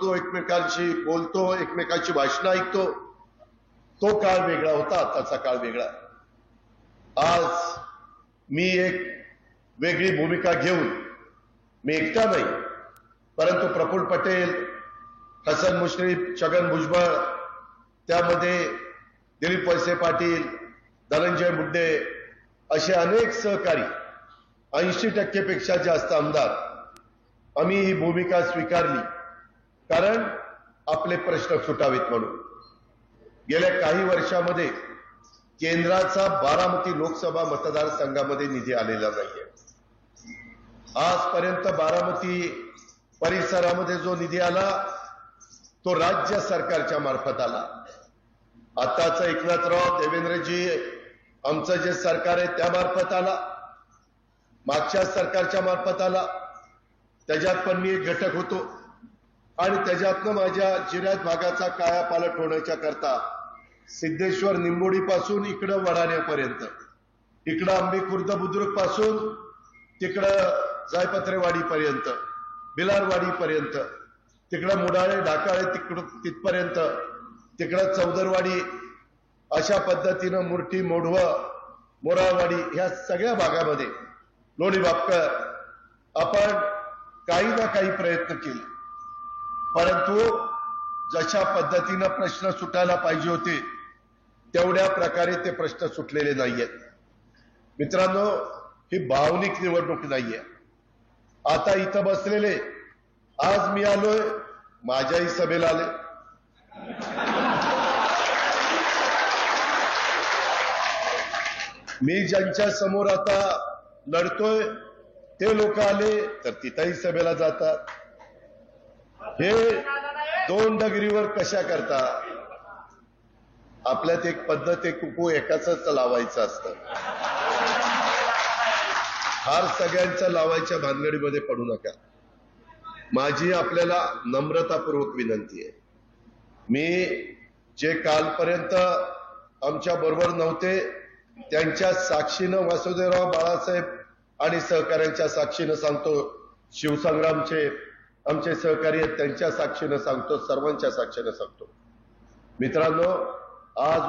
बघतो, एकमेकांशी बोलतो, एकमेकांची भाषणं ऐकतो. तो काळ वेगळा होता, आताचा काळ वेगळा. आज मी एक वेगळी भूमिका घेऊन, मी एकटा नाही, परंतु प्रफुल्ल पटेल, हसन मुश्रीफ, छगन भुजबळ, त्यामध्ये दिलीप वळसे पाटील, धनंजय मुंडे असे अनेक सहकारी, 80% पेक्षा जास्त आमदार, आम्ही ही भूमिका स्वीकारली. कारण आपले प्रश्न सुटावेत म्हणून. गेल्या काही वर्षामध्ये केंद्राचा बारामती लोकसभा मतदारसंघामध्ये निधी आलेला नाहीये. आजपर्यंत बारामती परिसरामध्ये जो निधी आला तो राज्य सरकारच्या मार्फत आला. आताच एकनाथराव, देवेंद्रजी, आमचं जे सरकार आहे त्या मार्फत आला, मागच्या सरकारच्या मार्फत आला. त्याच्यात पण मी एक घटक होतो आणि त्याच्यातनं माझ्या जिल्ह्यात भागाचा कायापालट होण्याच्या करता सिद्धेश्वर निंबोडी पासून इकडं वडाण्यापर्यंत, इकडं आंबे खुर्द बुद्रुक पासून तिकडं जायपत्रेवाडी पर्यंत, बिलारवाडी पर्यंत, तिकडं मुडाळे ढाकाळे तिथपर्यंत, तिकडं चौदरवाडी, अशा पद्धतीनं मुर्टी, मोढवं, मोराळवाडी, ह्या सगळ्या भागामध्ये लोणी बापकर आपण काही ना काही प्रयत्न केले. परंतु जशा पद्धतीनं प्रश्न सुटायला पाहिजे होते तेवढ्या प्रकारे ते प्रश्न सुटलेले नाहीयेत. मित्रांनो, ही भावनिक निवडणूक नाहीये. आता इथं बसलेले, आज मी आलोय, माझ्याही सभेला आले. मी ज्यांच्या समोर आता लढतोय ते लोक आले तर तिथंही सभेला जातात. हे दोन डगरीवर कशा करता? आपल्यात एक पद्धत, एक कुकू एकाच लावायचं असतं. हार सगळ्यांचं लावायच्या भानगडीमध्ये पडू नका. माझी आपल्याला नम्रतापूर्वक विनंती आहे. मी जे कालपर्यंत आमच्या बरोबर नव्हते त्यांच्या साक्षीनं, वासुदेवराव बाळासाहेब आणि सहकाऱ्यांच्या साक्षीनं सांगतो, शिवसंग्रामचे आमचे सहकारी आहेत त्यांच्या साक्षीनं सांगतो, सर्वांच्या साक्षीनं सांगतो. मित्रांनो, आज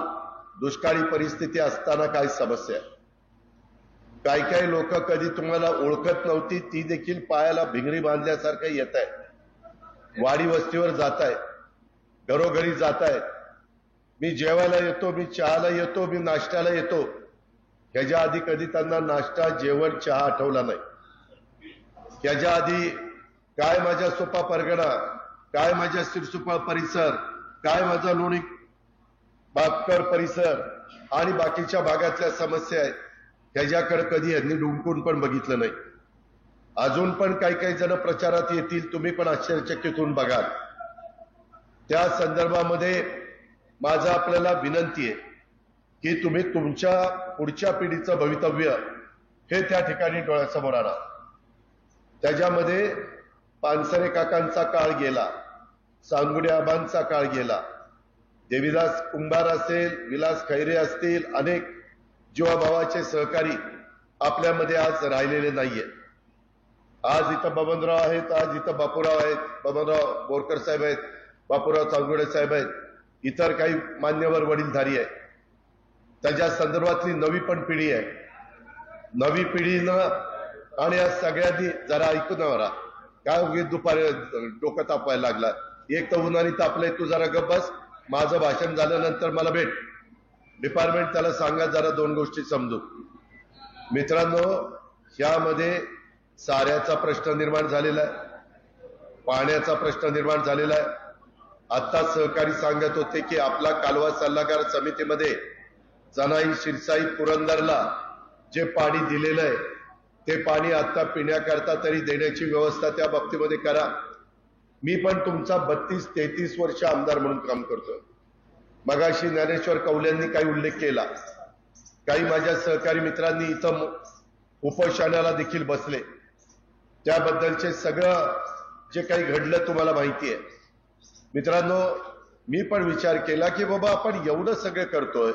दुष्काळी परिस्थिती असताना काय समस्या आहे? काही लोक कधी तुम्हाला ओळखत नव्हती ती देखील पायाला भिंगरी बांधल्यासारखं येत आहे. वाडी वस्तीवर जात आहे, घरोघरी जात आहे. मी जेवायला येतो, मी चहाला येतो, मी नाश्त्याला येतो. ह्याच्या आधी कधी त्यांना नाश्ता, जेवण, चहा आठवला नाही. ह्याच्या आधी काय माझ्या सोपा परगणा, काय माझ्या सिरसुपा परिसर, काय माझा लोणी बापकर परिसर आणि बाकीच्या भागातल्या समस्या आहेत, ह्याच्याकडे कधी यांनी डुंकून पण बघितलं नाही. अजून पण काही जण प्रचारात येतील, तुम्ही पण आश्चर्यचकित होऊन बघाल. त्या संदर्भामध्ये माझं आपल्याला विनंती आहे की तुम्ही तुमच्या पुढच्या पिढीचं भवितव्य हे त्या ठिकाणी डोळ्यासमोर आणा. त्याच्यामध्ये पानसरे काकांचा काळ गेला, सांगुडे आबांचा काळ गेला, देवीदास कुंभार असेल, विलास खैरे असतील, अनेक जीवाभावाचे सहकारी आपल्यामध्ये आज राहिलेले नाहीये. आज इथं बबनराव आहेत, आज इथं बापूराव आहेत, बबनराव बोरकर साहेब आहेत, बापूराव चांगुडे साहेब आहेत, इतर काही मान्यवर वडीलधारी आहेत. त्याच्या संदर्भातली नवी पण पिढी आहे. नवी पिढीनं आणि या सगळ्यांनी जरा ऐकून नवरा काय उगीच दुपारी डोकं तापवायला लागला. एक तर उन्हाळी तापलंय, तू जरा गप्प बस, माझं भाषण झाल्यानंतर मला भेट. डिपार्टमेंट त्याला सांगा जरा दोन गोष्टी समजू. मित्रांनो, यामध्ये साऱ्याचा प्रश्न निर्माण झालेला आहे, पाण्याचा प्रश्न निर्माण झालेला आहे. आता सहकारी सांगत होते की आपला कालवा सल्लागार समितीमध्ये जनाई, शिरसाई, पुरंदरला जे पाणी दिलेलं आहे ते पाणी आता पिण्याकरता तरी देण्याची व्यवस्था त्या बाबतीमध्ये करा. मी पण तुमचा 32-33 वर्ष आमदार म्हणून काम करतोय. मगाशी ज्ञानेश्वर कौल्यांनी काही उल्लेख केला, काही माझ्या सहकारी मित्रांनी इथं उपोषणाला देखील बसले. त्याबद्दलचे सगळं जे काही घडलं तुम्हाला माहिती आहे. मित्रांनो, मी पण विचार केला की बाबा आपण एवढं सगळं करतोय,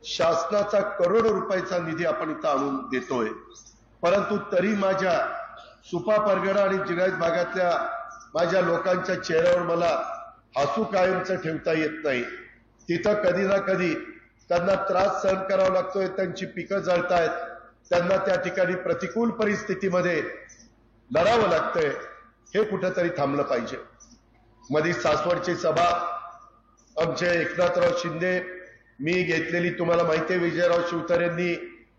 शासनाचा करोडो रुपयाचा निधी आपण इथं आणून देतोय, परंतु तरी माझ्या सुपा परगणा आणि जिल्ह्यात भागातल्या माझ्या लोकांच्या चेहऱ्यावर मला हसू कायमचं ठेवता येत नाही. तिथं कधी ना कधी त्यांना त्रास सहन करावा लागतोय, त्यांची पिकं जळतायत, त्यांना त्या ठिकाणी प्रतिकूल परिस्थितीमध्ये लढावं लागतंय. हे कुठंतरी थांबलं पाहिजे. मधी सासवडची सभा आमचे एकनाथराव शिंदे मी घेतलेली तुम्हाला माहिती आहे. विजयराव शिवतारेंनी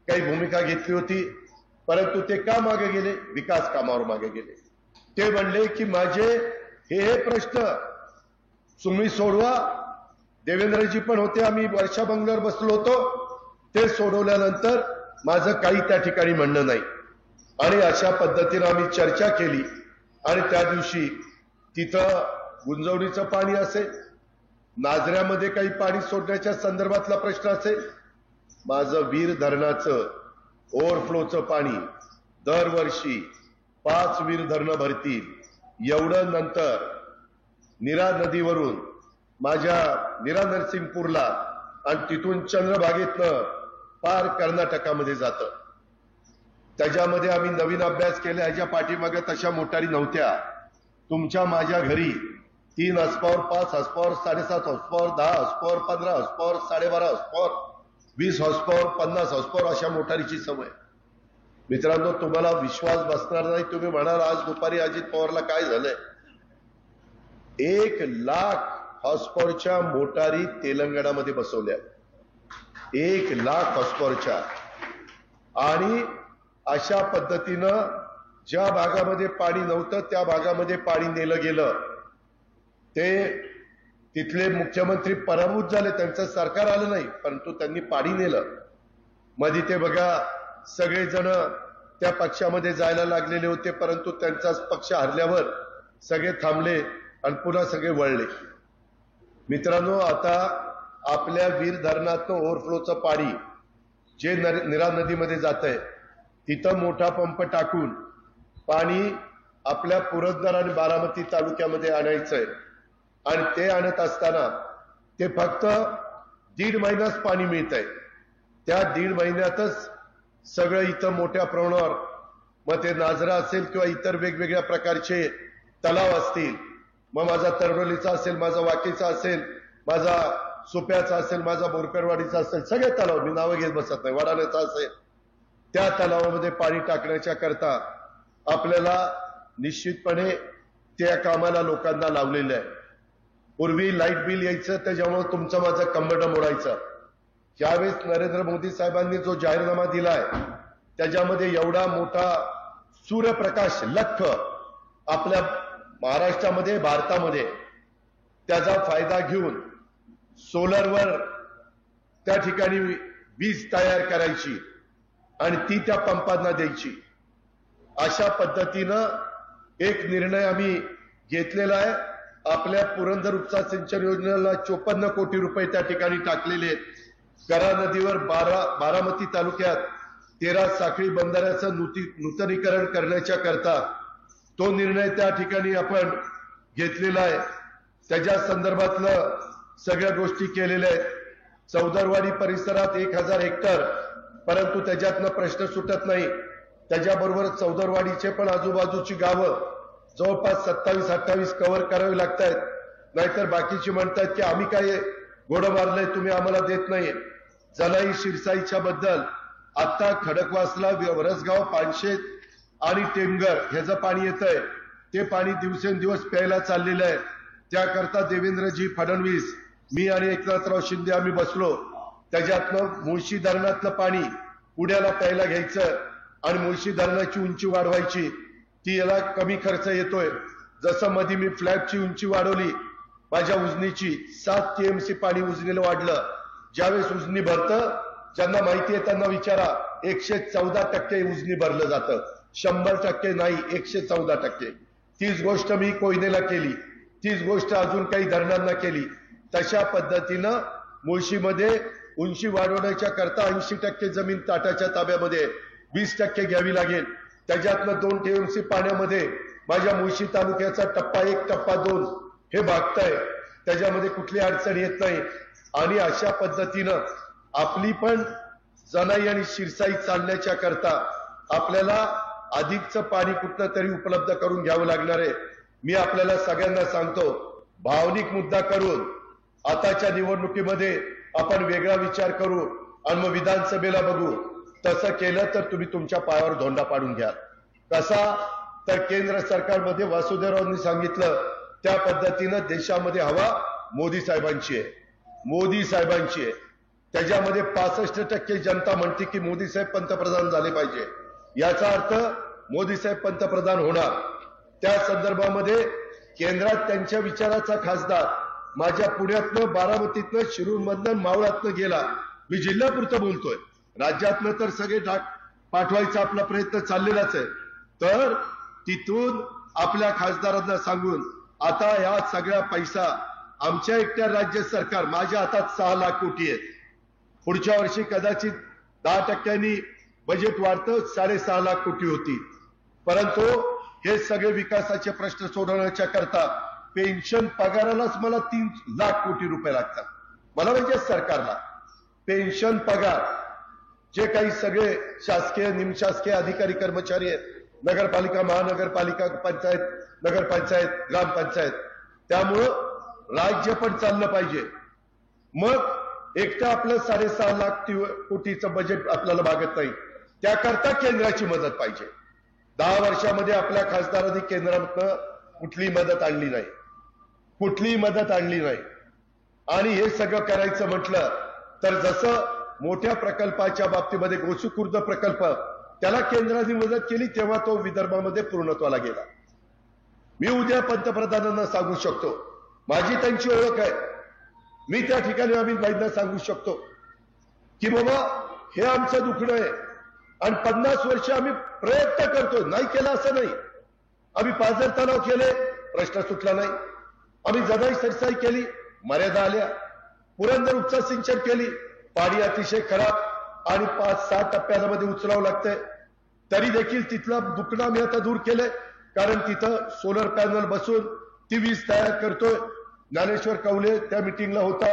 काही भूमिका घेतली होती, परंतु ते का मागे गेले? विकास कामावर मागे गेले. ते म्हणले की माझे हे प्रश्न तुम्ही सोडवा. देवेंद्रजी पण होते, आम्ही वर्षा बंगल्यावर बसलो होतो, ते सोडवल्यानंतर माझं काही त्या ठिकाणी म्हणणं नाही. आणि अशा पद्धतीनं आम्ही चर्चा केली आणि त्या दिवशी तिथं गुंजवणीचं पाणी असेल, नाझऱ्यामध्ये काही पाणी सोडण्याच्या संदर्भातला प्रश्न असेल, माझं वीर धरणाचं ओव्हरफ्लोचं पाणी दरवर्षी 5 वीर धरणं भरतील एवढं, नंतर नीरा नदीवरून माझ्या नीरा नरसिंगपूरला आणि तिथून चंद्रभागेतनं पार कर्नाटकामध्ये जातं. त्याच्यामध्ये आम्ही नवीन अभ्यास केला. ह्याच्या पाठीमागे तशा मोटारी नव्हत्या. तुमच्या माझ्या घरी 3 हॉर्सपॉवर, 5 हॉर्सपॉवर, 7.5 हॉर्सपॉवर, 10 हॉर्सपॉवर, 15 हॉर्सपॉवर, 12.5 हॉर्सपॉवर, 20 हॉर्सपॉवर, 50 हॉर्सपॉवर अशा मोटारीची सवय. मित्रांनो, तुम्हाला विश्वास बसणार नाही. तुम्ही म्हणाल आज दुपारी अजित पवारला काय झालंय? 1 लाख हॉर्सपॉवरच्या मोटारी तेलंगणामध्ये बसवल्या. 1 लाख हॉर्सपॉवरच्या. आणि अशा पद्धतीनं ज्या भागामध्ये पाणी नव्हतं त्या भागामध्ये पाणी नेलं गेलं. ते तिथले मुख्यमंत्री पराभूत झाले, त्यांचं सरकार आलं नाही, परंतु त्यांनी पाणी नेलं. मध्ये ते बघा सगळेजण त्या पक्षामध्ये जायला लागलेले होते, परंतु त्यांचाच पक्ष हरल्यावर सगळे थांबले आणि पुन्हा सगळे वळले. मित्रांनो, आता आपल्या वीर धरणातनं ओव्हरफ्लोचं पाणी जे नीरा नदीमध्ये जात आहे, तिथं मोठा पंप टाकून पाणी आपल्या पुरंदर आणि बारामती तालुक्यामध्ये आणायचंय. आणि ते आणत असताना ते फक्त 1.5 महिनाच पाणी मिळत आहे. त्या 1.5 महिन्यातच सगळं इथं मोठ्या प्रमाणावर, मग ते नाझरा असेल किंवा इतर वेगवेगळ्या प्रकारचे तलाव असतील, मग माझा तरडोलीचा असेल, माझा वाकीचा असेल, माझा सुप्याचा असेल, माझा बोरकरवाडीचा असेल, सगळे तलाव, मी नावं घेत बसत नाही, वाडाण्याचा असेल, त्या तलावामध्ये पाणी टाकण्याच्या करता आपल्याला निश्चितपणे त्या कामाला लोकांना लावलेलं आहे. पूर्वी लाईट बिल यायचं, त्याच्यामुळे तुमचं माझं कंबरडं मोडायचं. यावेळेस नरेंद्र मोदी साहेबांनी जो जाहीरनामा दिलाय त्याच्यामध्ये एवढा मोठा सूर्यप्रकाश लख्ख आपल्या महाराष्ट्रामध्ये, भारतामध्ये, त्याचा फायदा घेऊन सोलरवर त्या ठिकाणी वीज तयार करायची आणि ती त्या पंपांना द्यायची. अशा पद्धतीनं एक निर्णय आम्ही घेतलेला आहे. आपल्या पुरंदर उपसा सिंचन योजनेला 54 कोटी रुपये त्या ठिकाणी टाकलेले आहेत. करा नदीवर बारामती तालुक्यात 13 साखळी बंधाऱ्याचं नूतनीकरण करण्याच्या करता तो निर्णय त्या ठिकाणी आपण घेतलेला आहे. त्याच्या संदर्भातलं सगळ्या गोष्टी केलेल्या आहेत. चौदरवाडी परिसरात 1000 हेक्टर, परंतु त्याच्यातनं प्रश्न सुटत नाही. त्याच्याबरोबर चौदरवाडीचे पण आजूबाजूची गावं जवळपास 27-28 कव्हर करावी लागत आहेत. नाहीतर बाकीची म्हणतात की आम्ही काय घोडं मारलंय, तुम्ही आम्हाला देत नाही. जलाई शिरसाईच्या बद्दल आता खडकवासला, वरसगाव, पानशेत आणि टेमघर ह्याचं पाणी येतंय. ते पाणी दिवसेंदिवस प्यायला चाललेलं आहे. त्याकरता देवेंद्रजी फडणवीस, मी आणि एकनाथराव शिंदे आम्ही बसलो. त्याच्यातनं मुळशी धरणातलं पाणी पुण्याला प्यायला घ्यायचं आणि मुळशी धरणाची उंची वाढवायची. ती याला कमी खर्च येतोय. जसं मध्ये मी फ्लॅटची उंची वाढवली, माझ्या उजनीची 7 TMC पाणी उजनीला वाढलं. ज्यावेळेस उजनी भरतं, ज्यांना माहिती आहे त्यांना विचारा, 114% उजनी भरलं जातं, 100% नाही, 114%. तीच गोष्ट मी कोयनेला केली, तीच गोष्ट अजून काही धरणांना केली. तशा पद्धतीनं मुळशीमध्ये उंची वाढवण्याच्या करता 80% जमीन टाटाच्या ताब्यामध्ये, 20% घ्यावी लागेल. त्याच्यातनं 2 TMC पाण्यामध्ये माझ्या मुळशी तालुक्याचा टप्पा 1, टप्पा 2 हे भागतंय. त्याच्यामध्ये कुठली अडचण येत नाही. आणि अशा पद्धतीनं आपली पण जनाई आणि शिरसाई चालण्याच्या करता आपल्याला अधिकचं पाणी कुठलं तरी उपलब्ध करून घ्यावं लागणार आहे. मी आपल्याला सगळ्यांना सांगतो, भावनिक मुद्दा करून आताच्या निवडणुकीमध्ये आपण वेगळा विचार करू आणि मग विधानसभेला बघू. तसं केलं तर तुम्ही तुमच्या पायावर धोंडा पाडून घ्या. कसा तर केंद्र सरकारमध्ये वासुदेवरावांनी सांगितलं त्या पद्धतीनं देशामध्ये हवा मोदी साहेबांची आहे, मोदी साहेबांची आहे. त्याच्यामध्ये 65% जनता म्हणते की मोदी साहेब पंतप्रधान झाले पाहिजे. याचा अर्थ मोदी साहेब पंतप्रधान होणार. त्या संदर्भामध्ये केंद्रात त्यांच्या विचाराचा खासदार माझ्या पुण्यातनं, बारामतीतनं, शिरूरमधनं, मावळातनं गेला. मी जिल्ह्यापुरतं बोलतोय, राज्यातनं तर सगळे पाठवायचा आपला प्रयत्न चाललेलाच आहे. तर तिथून आपल्या खासदारांना सांगून आता या सगळ्या पैसा आमच्या एकट्या राज्य सरकार, माझ्या हातात 6 लाख कोटी आहेत. पुढच्या वर्षी कदाचित 10% बजेट वाढतं, 6.5 लाख कोटी होती. परंतु हे सगळे विकासाचे प्रश्न सोडवण्याच्या करता पेन्शन पगारालाच मला 3 लाख कोटी रुपये लागतात. मला म्हणजे सरकारला पेन्शन पगार, जे काही सगळे शासकीय निमशासकीय अधिकारी कर्मचारी आहेत, नगरपालिका, महानगरपालिका, पंचायत, नगरपंचायत, ग्रामपंचायत, त्यामुळं राज्य पण चाललं पाहिजे. मग एकटं आपलं 6.5 लाख कोटीचं बजेट आपल्याला भागत नाही. त्याकरता केंद्राची मदत पाहिजे. 10 वर्षामध्ये आपल्या खासदारांनी केंद्रातनं कुठली मदत आणली नाही, कुठलीही मदत आणली नाही. आणि हे सगळं करायचं म्हटलं तर जसं मोठ्या प्रकल्पाच्या बाबतीमध्ये गोसूखुर्द प्रकल्प, त्याला केंद्राने मदत केली तेव्हा तो विदर्भामध्ये पूर्णत्वाला गेला. मी उद्या पंतप्रधानांना सांगू शकतो, माझी त्यांची ओळख आहे, मी त्या ठिकाणी अमित भाईंना सांगू शकतो की बाबा हे आमचं दुखणं आहे आणि 50 वर्ष आम्ही प्रयत्न करतोय, नाही केला असं नाही. आम्ही पाझर तलाव केले, प्रश्न सुटला नाही. आम्ही जदाई सरसाई केली, मर्यादा आल्या. पुरंदर उपसा सिंचन केली, पाणी अतिशय खराब आणि 5-6 टप्प्यांमध्ये उचलावं लागतंय. तरी देखील तिथला दुखणं आम्ही आता दूर केलंय, कारण तिथं सोलर पॅनल बसून ती वीज तयार करतोय. ज्ञानेश्वर कवले त्या मिटिंगला होता,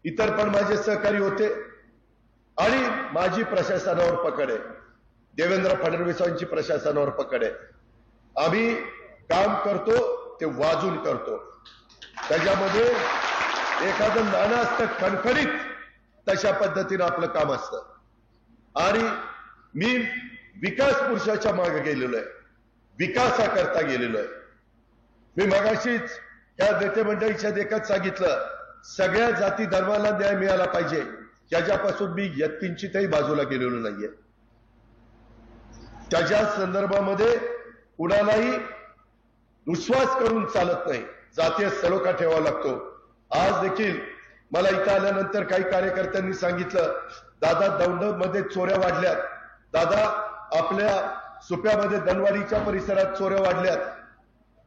इतर पण माझे सहकारी होते. आणि माझी प्रशासनावर पकड आहे, देवेंद्र फडणवीसांची प्रशासनावर पकड आहे. आम्ही काम करतो ते वाजून करतो. त्याच्यामध्ये एखादं नाणं असतं खणखणीत, तशा पद्धतीनं आपलं काम असतं. आणि मी विकास पुरुषाच्या मागे गेलेलो आहे, विकासाकरता गेलेलो आहे. मी मगाशीच या नेते मंडळीच्या देखत सांगितलं, सगळ्या जाती धर्माला न्याय मिळाला पाहिजे, याच्यापासून मी यत्किंचितही बाजूला गेलेलो नाहीये. त्याच्या संदर्भामध्ये कुणालाही विश्वास करून चालत नाही, जातीय सलोखा ठेवावा लागतो. आज देखील मला इथं आल्यानंतर काही कार्यकर्त्यांनी सांगितलं, दादा दौंडमध्ये चोऱ्या वाढल्यात, दादा आपल्या सुप्यामध्ये धनवाडीच्या परिसरात चोऱ्या वाढल्यात.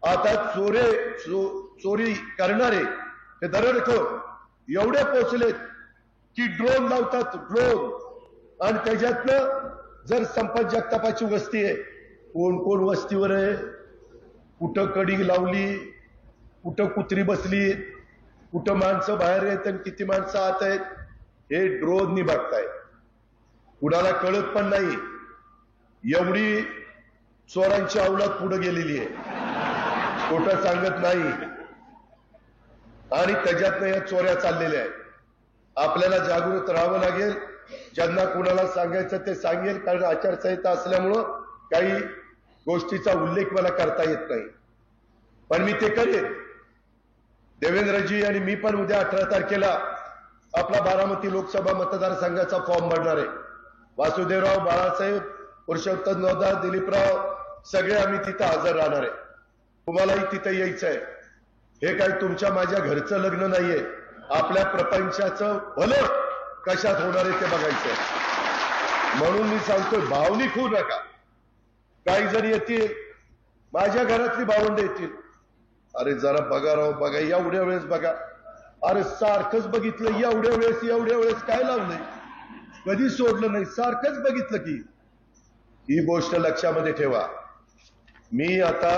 आता चोरी करणारे हे दरोडेखोर एवढे पोहोचलेत की ड्रोन लावतात, ड्रोन. आणि त्याच्यातनं जर संपत जगतापाची वस्ती आहे, कोण कोण वस्तीवर आहे, कुठं कडी लावली, कुठं कुत्री बसली, कुठं माणसं बाहेर आहेत आणि किती माणसं आत आहेत, हे ड्रोननी बघतायत. कुणाला कळत पण नाही. एवढी चोरांची अवलाद पुढे गेलेली आहे, खोटं सांगत नाही. आणि त्याच्यातनं या चोऱ्या चाललेल्या आहेत. आपल्याला जागृत राहावं लागेल. ज्यांना कुणाला सांगायचं ते सांगेल, कारण आचारसंहिता असल्यामुळं काही गोष्टीचा उल्लेख मला करता येत नाही, पण मी ते करेन. देवेंद्रजी आणि मी पण उद्या 18 तारखेला आपला बारामती लोकसभा मतदारसंघाचा फॉर्म भरणार आहे. वासुदेवराव, बाळासाहेब, पुरुषोत्तम दादा, दिलीपराव, सगळे आम्ही तिथं हजर राहणार आहे. तुम्हालाही तिथं यायचं आहे. हे काही तुमच्या माझ्या घरचं लग्न नाहीये, आपल्या प्रपंचाचं भलं कशात होणार आहे ते बघायचं. म्हणून मी सांगतोय, भावनिक होऊ नका. काही जण येतील, माझ्या घरातली भावंड येतील, अरे जरा बघा राव, बघा एवढ्या वेळेस बघा, अरे सारखंच बघितलं, एवढ्या वेळेस काय लावलंय, कधी सोडलं नाही, सारखंच बघितलं की. ही गोष्ट लक्षामध्ये ठेवा. मी आता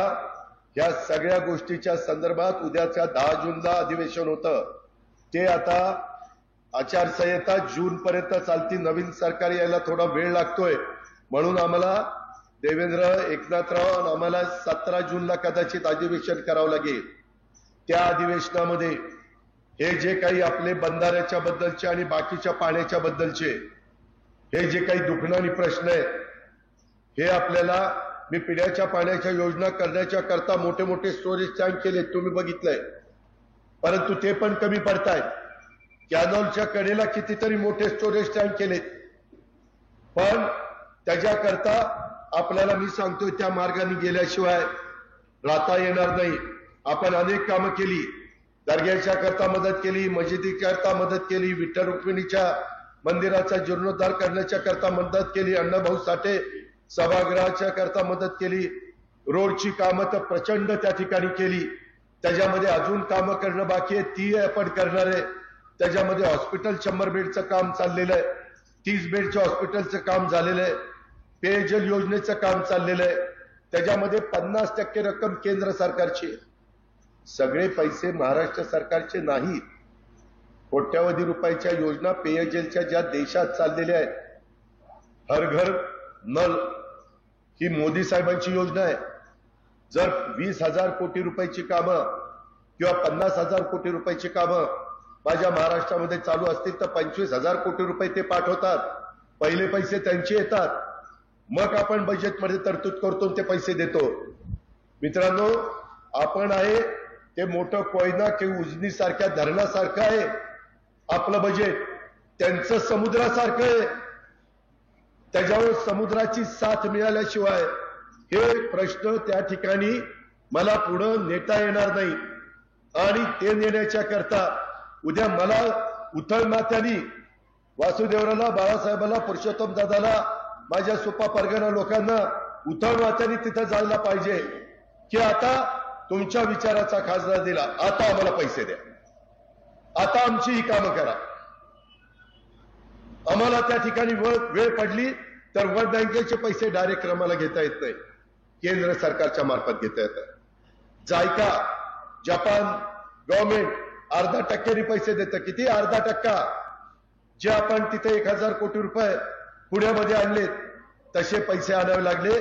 या सगळ्या गोष्टीच्या संदर्भात उद्याच्या 10 जूनला अधिवेशन होतं, ते आता आचारसंहिता जून पर्यंत चालती. नवीन सरकार यायला थोडा वेळ लागतोय, म्हणून आम्हाला देवेंद्र एकनाथराव आम्हाला 17 जूनला कदाचित अधिवेशन करावं लागेल. त्या अधिवेशनामध्ये हे जे काही आपले बंधाऱ्याच्या बद्दलचे आणि बाकीच्या पाण्याच्या बद्दलचे हे जे काही दुखणारी प्रश्न आहेत, हे आपल्याला मी पिण्याच्या पाण्याच्या योजना करण्याच्या करता मोठे मोठे स्टोरेज टँक केले, तुम्ही बघितलंय, परंतु ते पण कमी पडतायत. कॅनॉलच्या कडेला कितीतरी मोठे स्टोरेज टँक केले, पण त्याच्याकरता आपल्याला मी सांगतोय त्या मार्गाने गेल्याशिवाय राहता येणार नाही. आपण अनेक कामं केली, दर्ग्याच्या करता मदत केली, मशिदीकरता मदत केली, विठ्ठल रुक्मिणीच्या मंदिराचा जीर्णोद्धार करण्याच्या करता मदत केली, अण्णाभाऊ साठे सभागृहाच्या करता मदत केली, रोडची कामं तर प्रचंड त्या ठिकाणी केली. त्याच्यामध्ये अजून कामं करणं बाकी आहे, ती आपण करणार आहे. त्याच्यामध्ये हॉस्पिटल 100 बेडचं काम चाललेलं आहे, 30 बेडच्या हॉस्पिटलचं काम झालेलं आहे, पेयजल योजनेचं काम चाललेलं आहे. त्याच्यामध्ये 50% रक्कम केंद्र सरकारची आहे. सगळे पैसे महाराष्ट्र सरकारचे नाहीत. कोट्यावधी रुपयाच्या योजना पेयजलच्या ज्या देशात चाललेल्या आहेत, हर घर नल ही मोदी साहेबांची योजना आहे. जर 20,000 कोटी रुपयाची कामं किंवा 50,000 कोटी रुपयाची कामं माझ्या महाराष्ट्रामध्ये चालू असतील तर 25,000 कोटी रुपये ते पाठवतात. पहिले पैसे त्यांचे येतात, मग आपण बजेटमध्ये तरतूद करतो, ते पैसे देतो. मित्रांनो, आपण आहे ते मोठं कोयना किंवा उजनी सारख्या धरणासारखं आहे आपलं बजेट, त्यांचं समुद्रासारखं आहे. त्याच्यावर समुद्राची साथ मिळाल्याशिवाय हे प्रश्न त्या ठिकाणी मला पुढं नेता येणार नाही. आणि ते नेण्याच्या करता उद्या मला उथळ माथ्यानी वासुदेवराला, बाळासाहेबाला, पुरुषोत्तम दादाला, माझ्या सुपा परगणा लोकांना उथळ माथ्यानी तिथं जायला पाहिजे की आता तुमच्या विचाराचा खासदार दिला, आता आम्हाला पैसे द्या, आता आमची ही कामं करा. आम्हाला त्या ठिकाणी वेळ पडली तर वर्ल्ड बँकेचे पैसे डायरेक्ट आम्हाला घेता येत नाही, केंद्र सरकारच्या मार्फत घेता येतात. जायका जपान गव्हर्नमेंट 0.5% पैसे देतं. किती? 0.5%. जे आपण तिथे 1,000 कोटी रुपये पुण्यामध्ये आणलेत, तसे पैसे आणावे लागले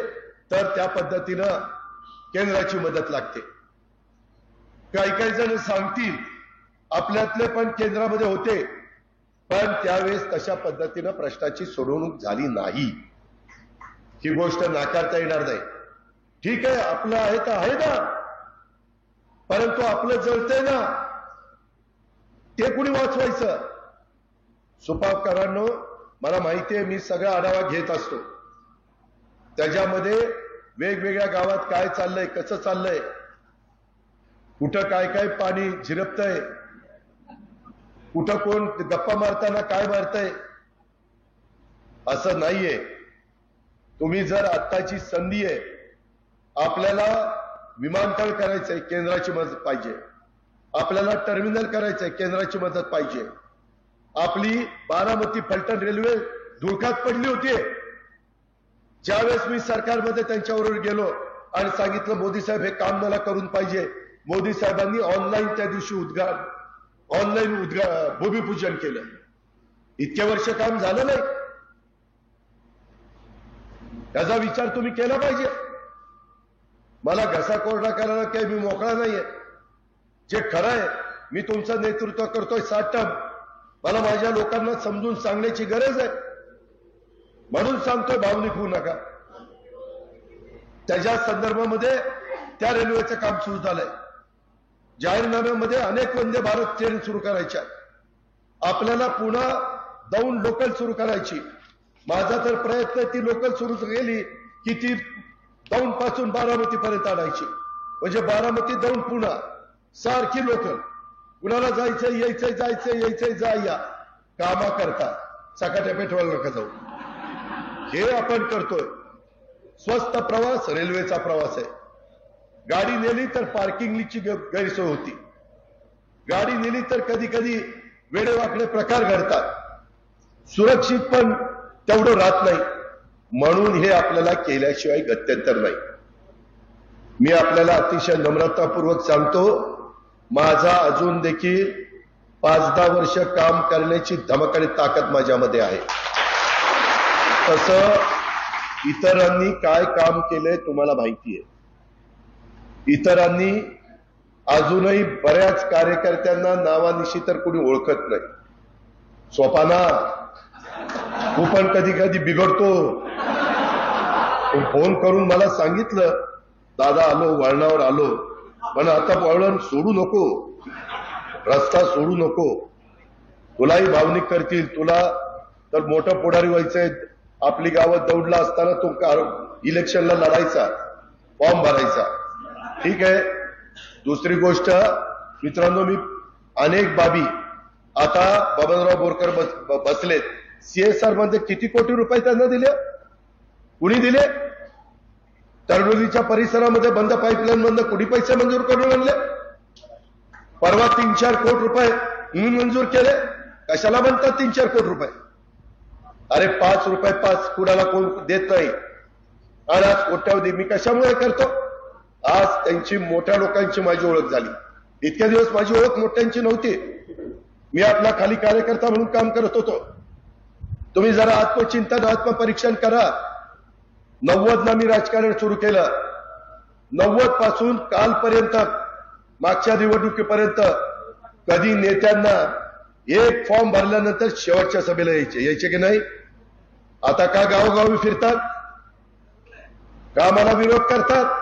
तर त्या पद्धतीनं केंद्राची मदत लागते. काही जण सांगतील आपल्यातले पण केंद्रामध्ये होते, पण त्यावेळेस तशा पद्धतीनं प्रश्नाची सोडवणूक झाली नाही. ही गोष्ट नाकारता येणार नाही. ठीक आहे, आपलं आहे तर आहे ना, परंतु आपलं जळतंय ना, ते कुणी वाचवायचं? सुपाकरांनो, मला माहिती आहे, मी सगळा आढावा घेत असतो. त्याच्यामध्ये वेगवेगळ्या गावात काय चाललंय, कसं चाललंय, कुठं काय काय पाणी झिरपतंय, कुठं कोण गप्पा मारताना काय मारतंय, असं नाहीये. तुम्ही जर आत्ताची संधी आहे, आपल्याला विमानतळ करायचंय, केंद्राची मदत पाहिजे. आपल्याला टर्मिनल करायचंय, केंद्राची मदत पाहिजे. आपली बारामती फलटण रेल्वे धुळकात पडली होती. ज्यावेळेस मी सरकारमध्ये त्यांच्याबरोबर गेलो आणि सांगितलं मोदी साहेब हे काम मला करून पाहिजे, मोदी साहेबांनी ऑनलाईन त्या दिवशी भूमिपूजन केलं. इतके वर्ष काम झालं नाही, त्याचा विचार तुम्ही केला पाहिजे. मला घसा कोरडा करायला काही मी मोकळा नाहीये. जे खरं आहे, मी तुमचं नेतृत्व करतोय 7 टर्म, मला माझ्या लोकांना समजून सांगण्याची गरज आहे, म्हणून सांगतोय भावनिक होऊ नका. त्याच्या संदर्भामध्ये त्या रेल्वेचं काम सुरू झालंय. जाहीरनाम्यामध्ये अनेक वंदे भारत ट्रेन सुरू करायच्या. आपल्याला पुन्हा दौंड लोकल सुरू करायची. माझा तर प्रयत्न आहे ती लोकल सुरू केली की ती दौंड पासून बारामती पर्यंत आणायची, म्हणजे बारामती दौंड पुन्हा सारखी लोकल. कुणाला जायचंय यायचंय, जायचंय यायचंय, जा या कामा करता सकाळच्या पेट्रोल नका जाऊ. हे आपण करतोय. स्वस्त प्रवास रेल्वेचा प्रवास आहे. गाडी नेली तर पार्किंगची गैरसोय होती. गाडी नेली तर कधी कधी वेडेवाकडे प्रकार घडतात. सुरक्षित पण तेवढं राहत नाही. म्हणून हे आपल्याला केल्याशिवाय गत्यंतर नाही. मी आपल्याला अतिशय नम्रतापूर्वक सांगतो, माझा अजून देखील 5-10 वर्ष काम करण्याची धमक आणि ताकद माझ्यामध्ये आहे. तसं इतरांनी काय काम केलंय तुम्हाला माहिती आहे. इतरांनी अजूनही बऱ्याच कार्यकर्त्यांना नावानिशी तर कोणी ओळखत नाही. स्वपाना तू पण कधी कधी बिघडतो. फोन करून मला सांगितलं, दादा आलो, वळणावर आलो. पण आता वळण सोडू नको, रस्ता सोडू नको. तुलाही भावनिक करतील, तुला तर मोठं पुढारी व्हायचंय. आपली गावात दौडला असताना तो इलेक्शनला लढायचा, फॉर्म भरायचा. ठीक आहे. दुसरी गोष्ट मित्रांनो, मी अनेक बाबी आता बबनराव बोरकर बसलेत. CSR मध्ये किती कोटी रुपये त्यांना दिले, कुणी दिले? तरडोलीच्या परिसरामध्ये बंद पाईपलाईन मधून कुणी पैसे मंजूर करून आणले? परवा 3-4 कोटी रुपये म्हणून मंजूर केले. कशाला म्हणतात 3-4 कोटी रुपये? अरे 5 रुपये 5 कुणाला कोण देत नाही. आणि आज कोट्यावधी मी कशामुळे करतो? आज त्यांची मोठ्या लोकांची माझी ओळख झाली. इतक्या दिवस माझी ओळख मोठ्यांची नव्हती. मी आपला खाली कार्यकर्ता म्हणून काम करत होतो. तुम्ही जरा आत्मचिंतन, आत्मपरीक्षण करा. 90 ना मी राजकारण सुरू केलं. 90 पासून कालपर्यंत, मागच्या निवडणुकीपर्यंत कधी नेत्यांना एक फॉर्म भरल्यानंतर शेवटच्या सभेला यायचे की नाही? आता का गावोगावी फिरतात? का मला विरोध करतात?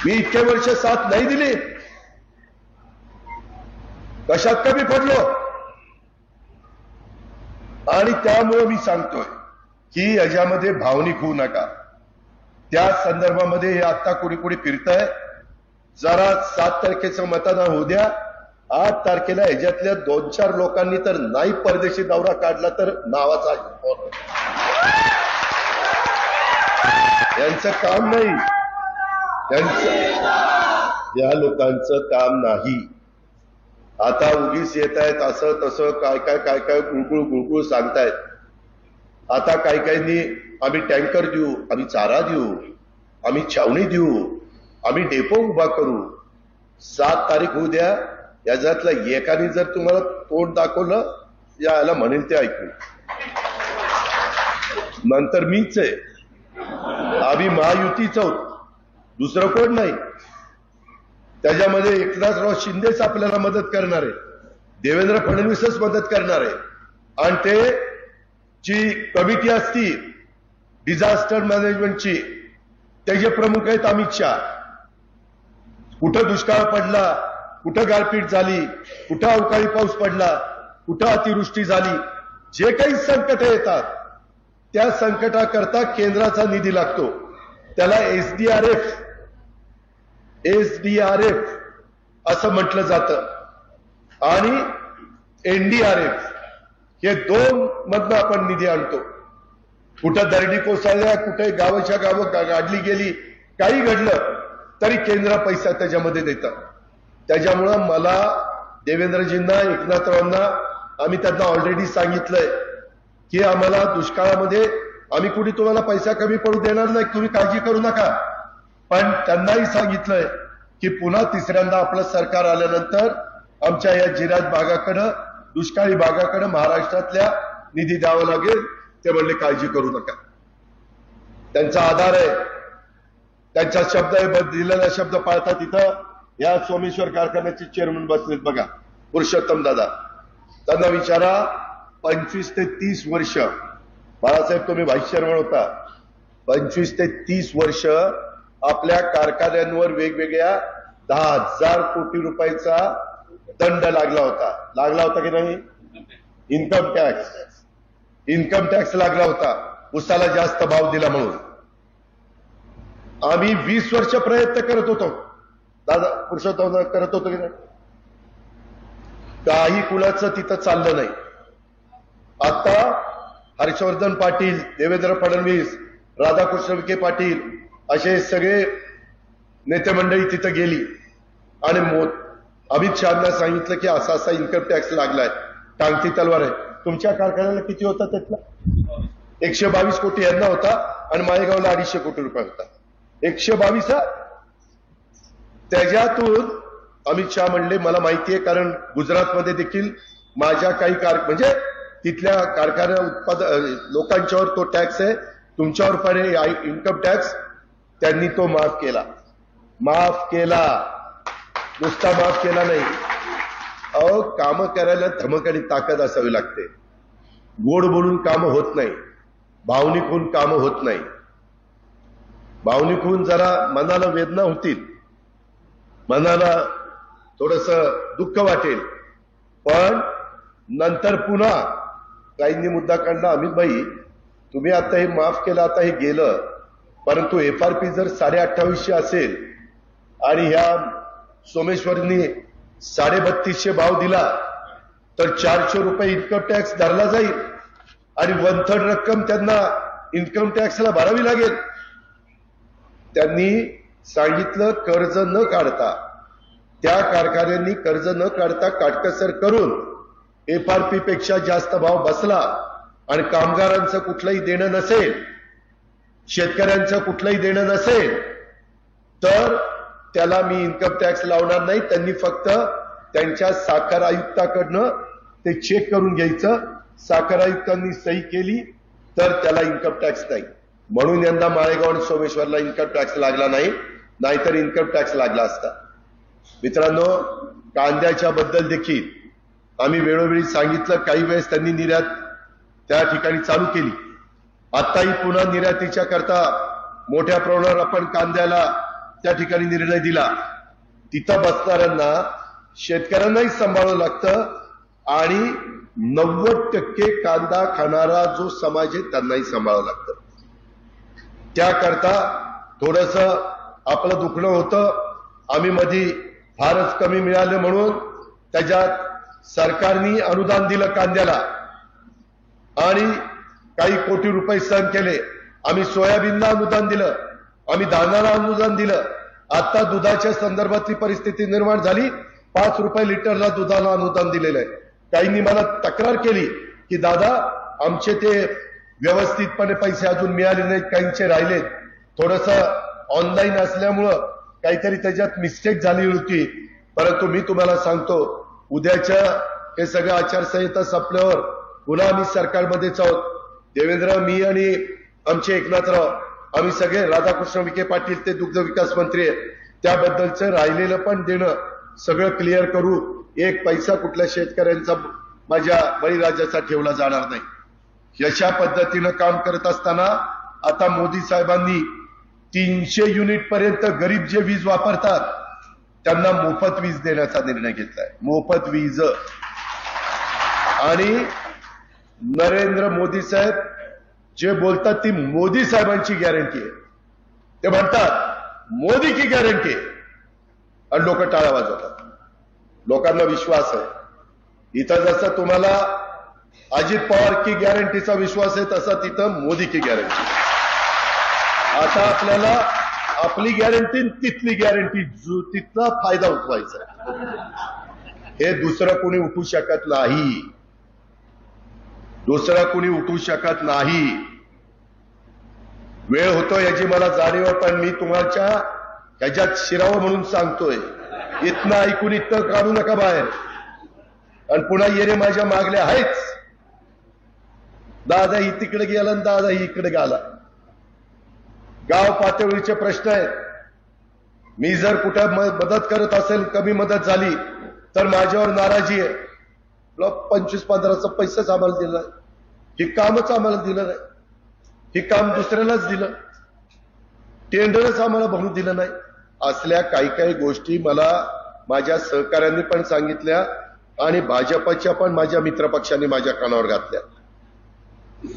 मी इतके वर्ष साथ नाही दिली. कशात कमी पडलो? आणि त्यामुळे मी सांगतोय की याच्यामध्ये भावनिक होऊ नका. त्या संदर्भामध्ये हे आता कुणी फिरतंय. जरा 7 तारखेचं मतदान होऊ द्या. 8 तारखेला ह्याच्यातल्या 2-4 लोकांनी तर नाही परदेशी दौरा काढला तर नावाचा यांचं काम नाही. या लोकांचं काम नाही. आता उगीच येत आहेत असं तसं काय गुळगुळ सांगतायत. आता काहींनी आम्ही टँकर देऊ, आम्ही चारा देऊ, आम्ही छावणी देऊ, आम्ही डेपो उभा करू. 7 तारीख होऊ द्या. याच्यातल्या एकाने जर तुम्हाला तोंड दाखवलं, याला म्हणेल ते ऐकू. नंतर मीच आहे. आम्ही महायुतीच आहोत, दुसरं कोण नाही. त्याच्यामध्ये एकनाथराव शिंदेच आपल्याला मदत करणार आहे, देवेंद्र फडणवीसच मदत करणार आहे. आणि ते जी कमिटी असती डिझास्टर मॅनेजमेंटची, त्याचे प्रमुख आहेत अमित शहा. कुठं दुष्काळ पडला, कुठं गारपीट झाली, कुठं अवकाळी पाऊस पडला, कुठं अतिवृष्टी झाली, जे काही संकट येतात त्या संकटाकरता केंद्राचा निधी लागतो. त्याला एसडीआरएफ असं म्हटलं जातं. आणि NDRF हे 2 मधनं आपण निधी आणतो. कुठं दरडी कोसळल्या, कुठे गावाच्या गावं गाडली गेली, काही घडलं तरी केंद्र पैसा त्याच्यामध्ये देतं. त्याच्यामुळं मला देवेंद्रजींना, एकनाथरावांना आम्ही त्यांना ऑलरेडी सांगितलंय की आम्हाला दुष्काळामध्ये आम्ही कुठे तुम्हाला पैसा कमी पडू देणार नाही, तुम्ही काळजी करू नका. पण त्यांनाही सांगितलंय की पुन्हा तिसऱ्यांदा आपलं सरकार आल्यानंतर आमच्या या जिल्ह्यात भागाकडं, दुष्काळी भागाकडं महाराष्ट्रातल्या निधी द्यावा लागेल. ते म्हणले काळजी करू नका. त्यांचा आधार आहे, त्यांचा शब्द आहे, दिलेला शब्द पाळतात. इथं या सोमेश्वर कारखान्याचे चेअरमन बसलेत बघा, पुरुषोत्तम दादा. त्यांना विचारा, 25 ते 30 वर्ष, बाळासाहेब तुम्ही व्हाईस चेअरमन होता, 25 ते 30 वर्ष आपल्या कारखान्यांवर वेगवेगळ्या 10,000 कोटी रुपयाचा दंड लागला होता की नाही? इन्कम टॅक्स लागला होता, उसाला जास्त भाव दिला म्हणून. आम्ही 20 वर्ष प्रयत्न करत होतो, दादा पुरुषोत्तम करत होतो की नाही? काही कुणाचं तिथं चाललं नाही. आता हर्षवर्धन पाटील, देवेंद्र फडणवीस, राधाकृष्ण विखे पाटील असे सगळे नेते मंडळी तिथं गेली आणि अमित शहाना सांगितलं की असा असा इन्कम टॅक्स लागलाय, टांगती तलवार आहे. तुमच्या कारखान्याला किती होता? त्यातला 122 कोटी यांना होता आणि माळेगावला 250 कोटी रुपये होता. 122. त्याच्यातून अमित शहा म्हणले मला माहिती आहे, कारण गुजरातमध्ये देखील माझ्या काही म्हणजे तिथल्या कारखान्या लोकांच्यावर तो टॅक्स आहे, तुमच्यावर पण इन्कम टॅक्स त्यांनी तो माफ केला. नुसता माफ केला नाही. अहो, काम करायला धमक आणि ताकद असावी लागते. गोड बोलून काम होत नाही, भावनिक होऊन काम होत नाही. भावनिक होऊन जरा मनाला वेदना होतील, मनाला थोडस दुःख वाटेल, पण नंतर पुन्हा काहींनी मुद्दा काढला, अमित भाई तुम्ही आता हे माफ केलं, आता हे गेलं, परंतु FRP जर 2850 असेल आणि ह्या सोमेश्वरनी 3250 भाव दिला तर 400 रुपये इन्कम टॅक्स धरला जाईल आणि 1/3 रक्कम त्यांना इन्कम टॅक्सला भरावी लागेल. त्यांनी सांगितलं कर्ज न काढता, त्या कारखान्यांनी कर्ज न काढता काटकसर करून FRP पेक्षा जास्त भाव बसला आणि कामगारांचं कुठलंही देणं नसेल, शेतकऱ्यांचं कुठलंही देणं नसेल, तर त्याला मी इन्कम टॅक्स लावणार नाही. त्यांनी फक्त त्यांच्या साखर आयुक्ताकडनं ते चेक करून घ्यायचं. साखर आयुक्तांनी सही केली तर त्याला इन्कम टॅक्स नाही. म्हणून यंदा माळेगाव आणि सोमेश्वरला इन्कम टॅक्स लागला नाही, नाहीतर इन्कम टॅक्स लागला असता. मित्रांनो, कांद्याच्या बद्दल देखील आम्ही वेळोवेळी सांगितलं. काही वेळेस त्यांनी निर्यात त्या ठिकाणी चालू केली. आताही पुन्हा निर्यातीच्या करता मोठ्या प्रमाणावर आपण कांद्याला त्या ठिकाणी निर्णय दिला. तिथं बसणाऱ्यांना, शेतकऱ्यांनाही सांभाळावं लागतं आणि 90% कांदा खाणारा जो समाज आहे त्यांनाही सांभाळावं लागतं. त्याकरता थोडस आपलं दुखणं होतं. आम्ही मध्ये फारच कमी मिळालं म्हणून त्याच्यात सरकारने अनुदान दिलं कांद्याला आणि काही कोटी रुपये सहन केले. आम्ही सोयाबीनला अनुदान दिलं, आम्ही धानाला अनुदान दिलं. आता दुधाच्या संदर्भातली परिस्थिती निर्माण झाली, 5 रुपये लिटरला दुधाला अनुदान दिलेलं आहे. काहींनी मला तक्रार केली की दादा आमचे ते व्यवस्थितपणे पैसे अजून मिळाले नाहीत, काहींचे राहिलेत. थोडस ऑनलाईन असल्यामुळं काहीतरी त्याच्यात मिस्टेक झाली होती. परंतु मी तुम्हाला सांगतो, उद्याच्या हे सगळं आचारसंहिता संपल्यावर पुन्हा आम्ही सरकारमध्येच आहोत. देवेंद्र, मी आणि आमचे एकनाथराव, आम्ही सगळे, राधाकृष्ण विखे पाटील ते दुग्ध विकास मंत्री आहे, त्याबद्दलचं राहिलेलं पण देणं सगळं क्लिअर करू. एक पैसा कुठल्या शेतकऱ्यांचा माझ्या बळीराजाचा ठेवला जाणार नाही. अशा पद्धतीनं काम करत असताना आता मोदी साहेबांनी 300 युनिट पर्यंत गरीब जे वीज वापरतात त्यांना मोफत वीज देण्याचा निर्णय घेतलाय. मोफत वीज. आणि नरेंद्र मोदी साहेब जे बोलतात ती मोदी साहेबांची गॅरंटी आहे. ते म्हणतात मोदी की गॅरंटी आहे आणि लोक टाळ्या वाजवतात. लोकांना विश्वास आहे. इथं जसं तुम्हाला अजित पवार की गॅरंटीचा विश्वास आहे, तसा तिथं मोदी की गॅरंटी. आता आपल्याला आपली गॅरंटी, तिथली गॅरंटी, तिथला फायदा उठवायचा. हे दुसरं कोणी उठू शकत नाही. दुसरा कोणी उठू शकत नाही. वेळ होतो याची मला जाणीव, पण मी तुम्हाला ह्याच्यात शिरावं म्हणून सांगतोय. इथनं ऐकून इथं काढू नका बाहेर. आणि पुन्हा येणे माझ्या मागल्या आहेच. दादा ही तिकडे गेला आणि दादा ही इकडे गेला. गाव पातळीचे प्रश्न आहेत. मी जर कुठे मदत करत असेल, कमी मदत झाली तर माझ्यावर नाराजी आहे. 25-15चा पैसाच आम्हाला दिला, हे कामच आम्हाला दिलं नाही, हे काम दुसऱ्यालाच दिलं, टेंडरच आम्हाला भरून दिलं नाही. असल्या काही काही गोष्टी मला माझ्या सहकाऱ्यांनी पण सांगितल्या आणि भाजपच्या पण माझ्या मित्रपक्षांनी माझ्या कानावर घातल्या.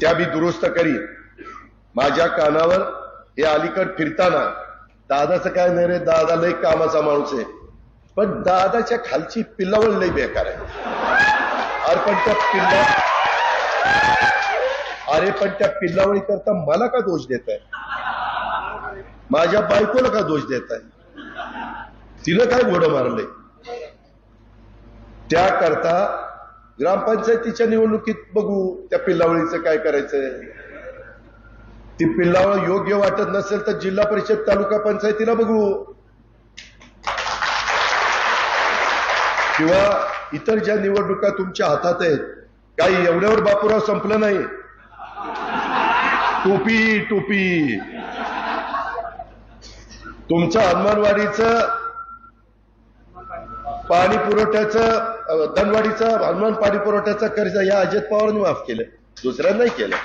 त्या मी दुरुस्त करी. माझ्या कानावर हे अलीकड फिरताना दादाचं काय नाही रे, दादा लय कामाचा माणूस आहे, पण दादाच्या खालची पिल्लावळ लय बेकार आहे. अरे पण त्या पिल्लावळी करता मला का दोष देताय? माझ्या बायकोला का दोष देताय? तिला काय घोडं मारलंय? त्याकरता ग्रामपंचायतीच्या निवडणुकीत बघू त्या पिल्लावळीचं काय करायचंय. ती पिल्लावळ योग्य वाटत नसेल तर जिल्हा परिषद तालुका पंचायतीला बघू, किंवा इतर ज्या निवडणुका तुमच्या हातात आहेत. काही एवढ्यावर बापूराव संपलं नाही. टोपी टोपी तुमचं अंगणवाडीचं पाणी पुरवठ्याचं धनवाडीचं हनुमान पाणी पुरवठ्याचं कर्ज या अजित पवारांनी माफ केलं, दुसऱ्या नाही केलं.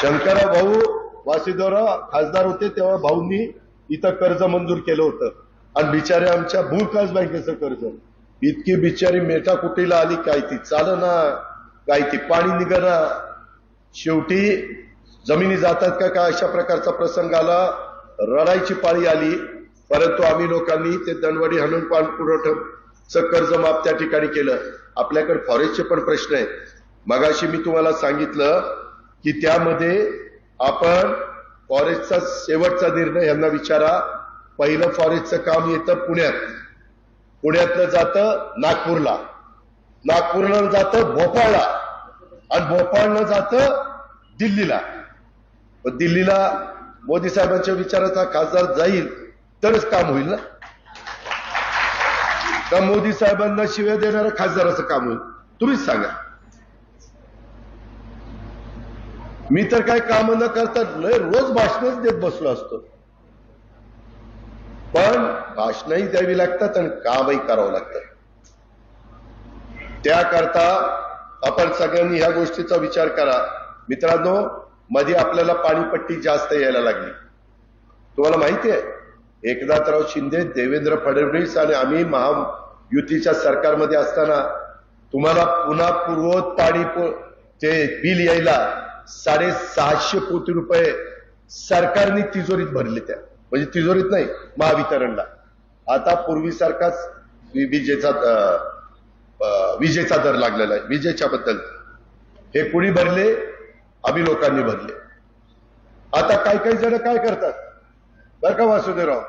शंकरराव भाऊ वासुदेवराव खासदार होते तेव्हा भाऊंनी इथं कर्ज मंजूर केलं होतं आणि बिचारे आमच्या भूविकास बँकेचं कर्ज इतकी बिचारी मेटा कुटीला आली, काय ती चालना, काय ती पाणी निघना, शेवटी जमिनी जातात का अशा प्रकारचा प्रसंग आला, रडायची पाळी आली. परंतु आम्ही लोकांनी ते धनवाडी हनुमान पाणी पुरवठ्याचं कर्ज माफ त्या ठिकाणी केलं. आपल्याकडे फॉरेस्टचे पण प्रश्न आहेत. मगाशी मी तुम्हाला सांगितलं की त्यामध्ये आपण फॉरेस्टचा शेवटचा निर्णय यांना विचारा. पहिलं फॉरेस्टचं काम येतं पुण्यातलं जातं नागपूरला, नागपूरला जातं भोपाळला आणि भोपाळनं जातं दिल्लीला. दिल्लीला मोदी साहेबांच्या विचाराचा खासदार जाईल तरच काम होईल ना, का मोदी साहेबांना शिव्या देणाऱ्या खासदाराचं काम होईल? तुम्हीच सांगा. मी तर काय काम न करता रोज भाषणच देत बसलो असतो, पण भाषणही द्यावी लागतात आणि कामही करावं लागतं. त्याकरता आपण सगळ्यांनी ह्या गोष्टीचा विचार करा. मित्रांनो, मध्ये आपल्याला पाणीपट्टी जास्त यायला लागली. तुम्हाला माहिती आहे, एकनाथराव शिंदे, देवेंद्र फडणवीस आणि आम्ही महायुतीच्या सरकारमध्ये असताना तुम्हाला पुन्हा पूर्वोत पाणी ते बिल यायला 650 कोटी रुपये सरकारने तिजोरीत भरले. त्या म्हणजे तिजोरीत नाही, महावितरणला. आता पूर्वीसारखाच विजेचा दर लागलेला आहे. विजेच्या बद्दल हे कुणी भरले? आम्ही लोकांनी भरले. आता काही जण काय करतात बर का वासुदेवराव,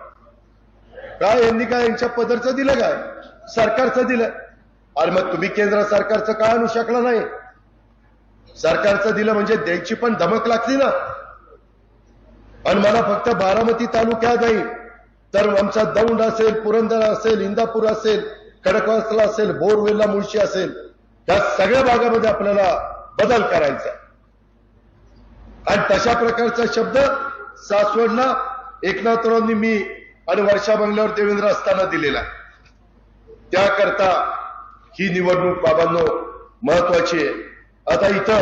काय यांनी काय यांच्या पदरचं दिलं, काय सरकारचं दिलं? अरे मग तुम्ही केंद्र सरकारचं का आणू शकला नाही? सरकारचं दिलं म्हणजे द्यायची पण धमक लागली ना. आणि मला फक्त बारामती तालुक्यात नाही तर आमचा दौंड असेल, पुरंदर असेल, इंदापूर असेल, खडकवासला असेल, बोरवेला, मुळशी असेल, या सगळ्या भागामध्ये आपल्याला बदल करायचा. आणि तशा प्रकारचा शब्द सासवडला एकनाथरावांनी मी आणि वर्षा बंगल्यावर देवेंद्र असताना दिलेला. त्याकरता ही निवडणूक बाबांनो महत्वाची आहे. आता इथं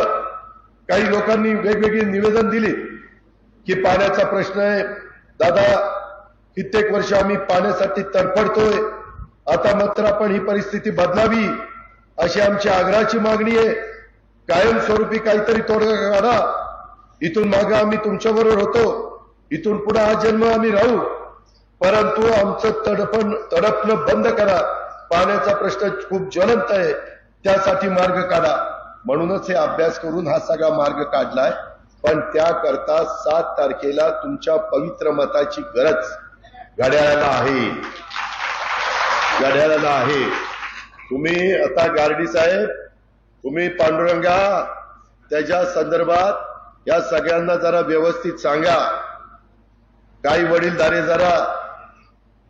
काही लोकांनी वेगवेगळी निवेदन दिली की पाण्याचा प्रश्न आहे. दादा, कित्येक वर्ष आम्ही पाण्यासाठी तडफडतोय, आता मात्र आपण ही परिस्थिती बदलावी अशी आमची आग्रहाची मागणी आहे. कायमस्वरूपी काहीतरी तोडगा काढा. इथून मागे आम्ही तुमच्याबरोबर होतो, इथून पुढे हा जन्म आम्ही राहू, परंतु आमचं तडपणं बंद करा. पाण्याचा प्रश्न खूप ज्वलंत आहे, त्यासाठी मार्ग काढा. म्हणूनच हे अभ्यास करून हा सगळा मार्ग काढलाय. पण त्याकरता 7 तारखेला तुमच्या पवित्र मताची गरज घड्याळाला आहे, घड्याळाला आहे. तुम्ही आता गार्डी साहेब, तुम्ही पांडुरंगा, त्याच्या संदर्भात या सगळ्यांना जरा व्यवस्थित सांगा. काही वडीलधारे जरा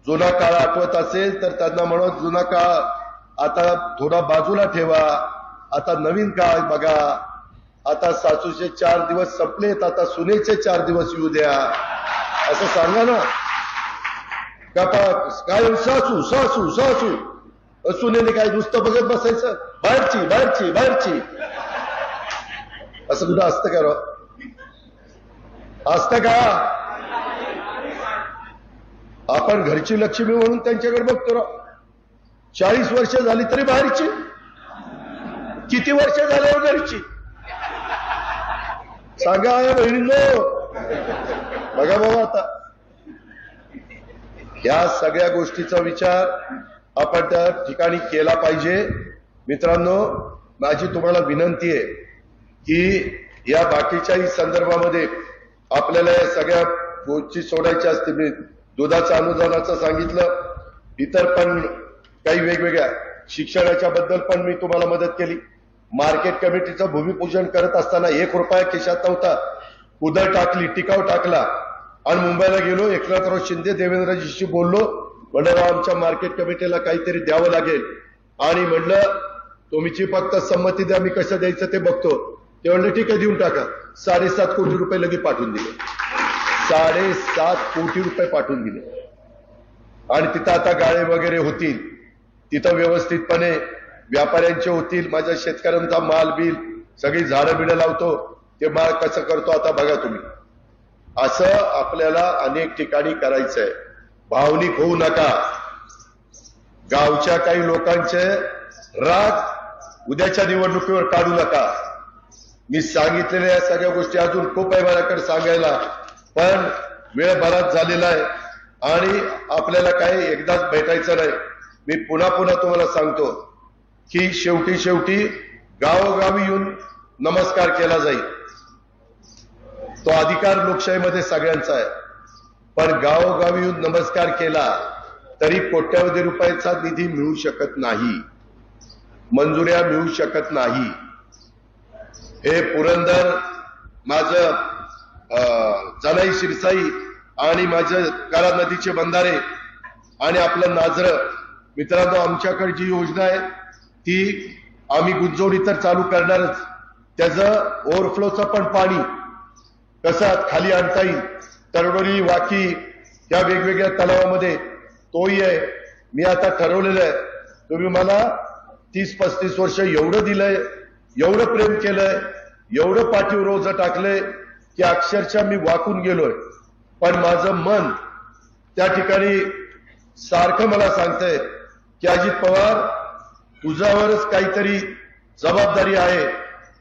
जुना काळ आठवत असेल तर त्यांना म्हणत जुना काळ आता थोडा बाजूला ठेवा, आता नवीन काळ बघा. आता सासूचे 4 दिवस संपलेत, आता सुनेचे 4 दिवस येऊ द्या असं सांगा ना. काय सासू सासू सासू सुनेने काय नुसतं बघत बसायचं? बाहेरची बाहेरची बाहेरची असं कुठं असतं का? असतं का? आपण घरची लक्ष्मी म्हणून त्यांच्याकडे बघतो राव. 40 वर्ष झाली तरी बाहेरची, किती वर्ष झाल्यावर घरची? सांगा बहिणींनो. बघा बाबा, आता या सगळ्या गोष्टीचा विचार आपण त्या ठिकाणी केला पाहिजे. मित्रांनो, माझी तुम्हाला विनंती आहे की या बाकीच्याही संदर्भामध्ये आपल्याला या सगळ्या गोष्टी सोडायच्या असतील. मी दुधाचं अनुदानाचं सांगितलं, इतर पण काही वेगवेगळ्या शिक्षणाच्या बद्दल पण मी तुम्हाला मदत केली. मार्केट कमिटीचं भूमिपूजन करत असताना 1 रुपया खिशात नव्हता, उदळ टाकली, टिकाव टाकला आणि मुंबईला गेलो. एकनाथराव शिंदे, देवेंद्रजीशी बोललो. म्हणलं आमच्या मार्केट कमिटीला काहीतरी द्यावं लागेल आणि म्हणलं तुमची फक्त संमती द्या, मी कसं द्यायचं ते बघतो. ते म्हणले ठीक आहे देऊन टाका. 7.5 कोटी रुपये लगेच पाठवून दिले. 7.5 कोटी रुपये पाठवून दिले. आणि तिथं आता गाळे वगैरे होतील, तिथं व्यवस्थितपणे व्यापाऱ्यांचे होतील. माझ्या शेतकऱ्यांचा माल बिल सगळी झाडं बिडं लावतो, ते माल कसं करतो आता बघा तुम्ही. असं आपल्याला अनेक ठिकाणी करायचंय. भावनिक होऊ नका. गावच्या काही लोकांचे राग उद्याच्या निवडणुकीवर काढू नका. मी सांगितलेल्या या सगळ्या गोष्टी अजून खूप आहे माझ्याकडे सांगायला, पण वेळ बराच झालेला आहे आणि आपल्याला काही एकदाच भेटायचं नाही. मी पुन्हा पुन्हा तुम्हाला सांगतो की शेवटी गावोगावी येऊन नमस्कार केला जाईल. तो अधिकार लोकशाहीमध्ये सगळ्यांचा आहे. पण गावोगावी येऊन नमस्कार केला तरी कोट्यावधी रुपयाचा निधी मिळू शकत नाही, मंजुऱ्या मिळू शकत नाही. हे पुरंदर, माझं जनाई शिरसाई आणि माझं करा नदीचे बंधारे आणि आपलं नाझरं, मित्रांनो आमच्याकडे जी योजना आहे ती आम्ही गुंजवणी तर चालू करणारच. त्याचं ओव्हरफ्लोचं पण पाणी कसं खाली आणता येईल, तरडोली वाकी या वेगवेगळ्या तलावामध्ये तोही आहे. मी आता ठरवलेलं आहे, तुम्ही मला 30-35 वर्ष एवढं दिलंय, एवढं प्रेम केलंय, एवढं पाठीवर ओझं टाकलंय की अक्षरशः मी वाकून गेलोय. पण माझं मन त्या ठिकाणी सारखं मला सांगतंय की अजित पवार तुझ्यावरच काहीतरी जबाबदारी आहे.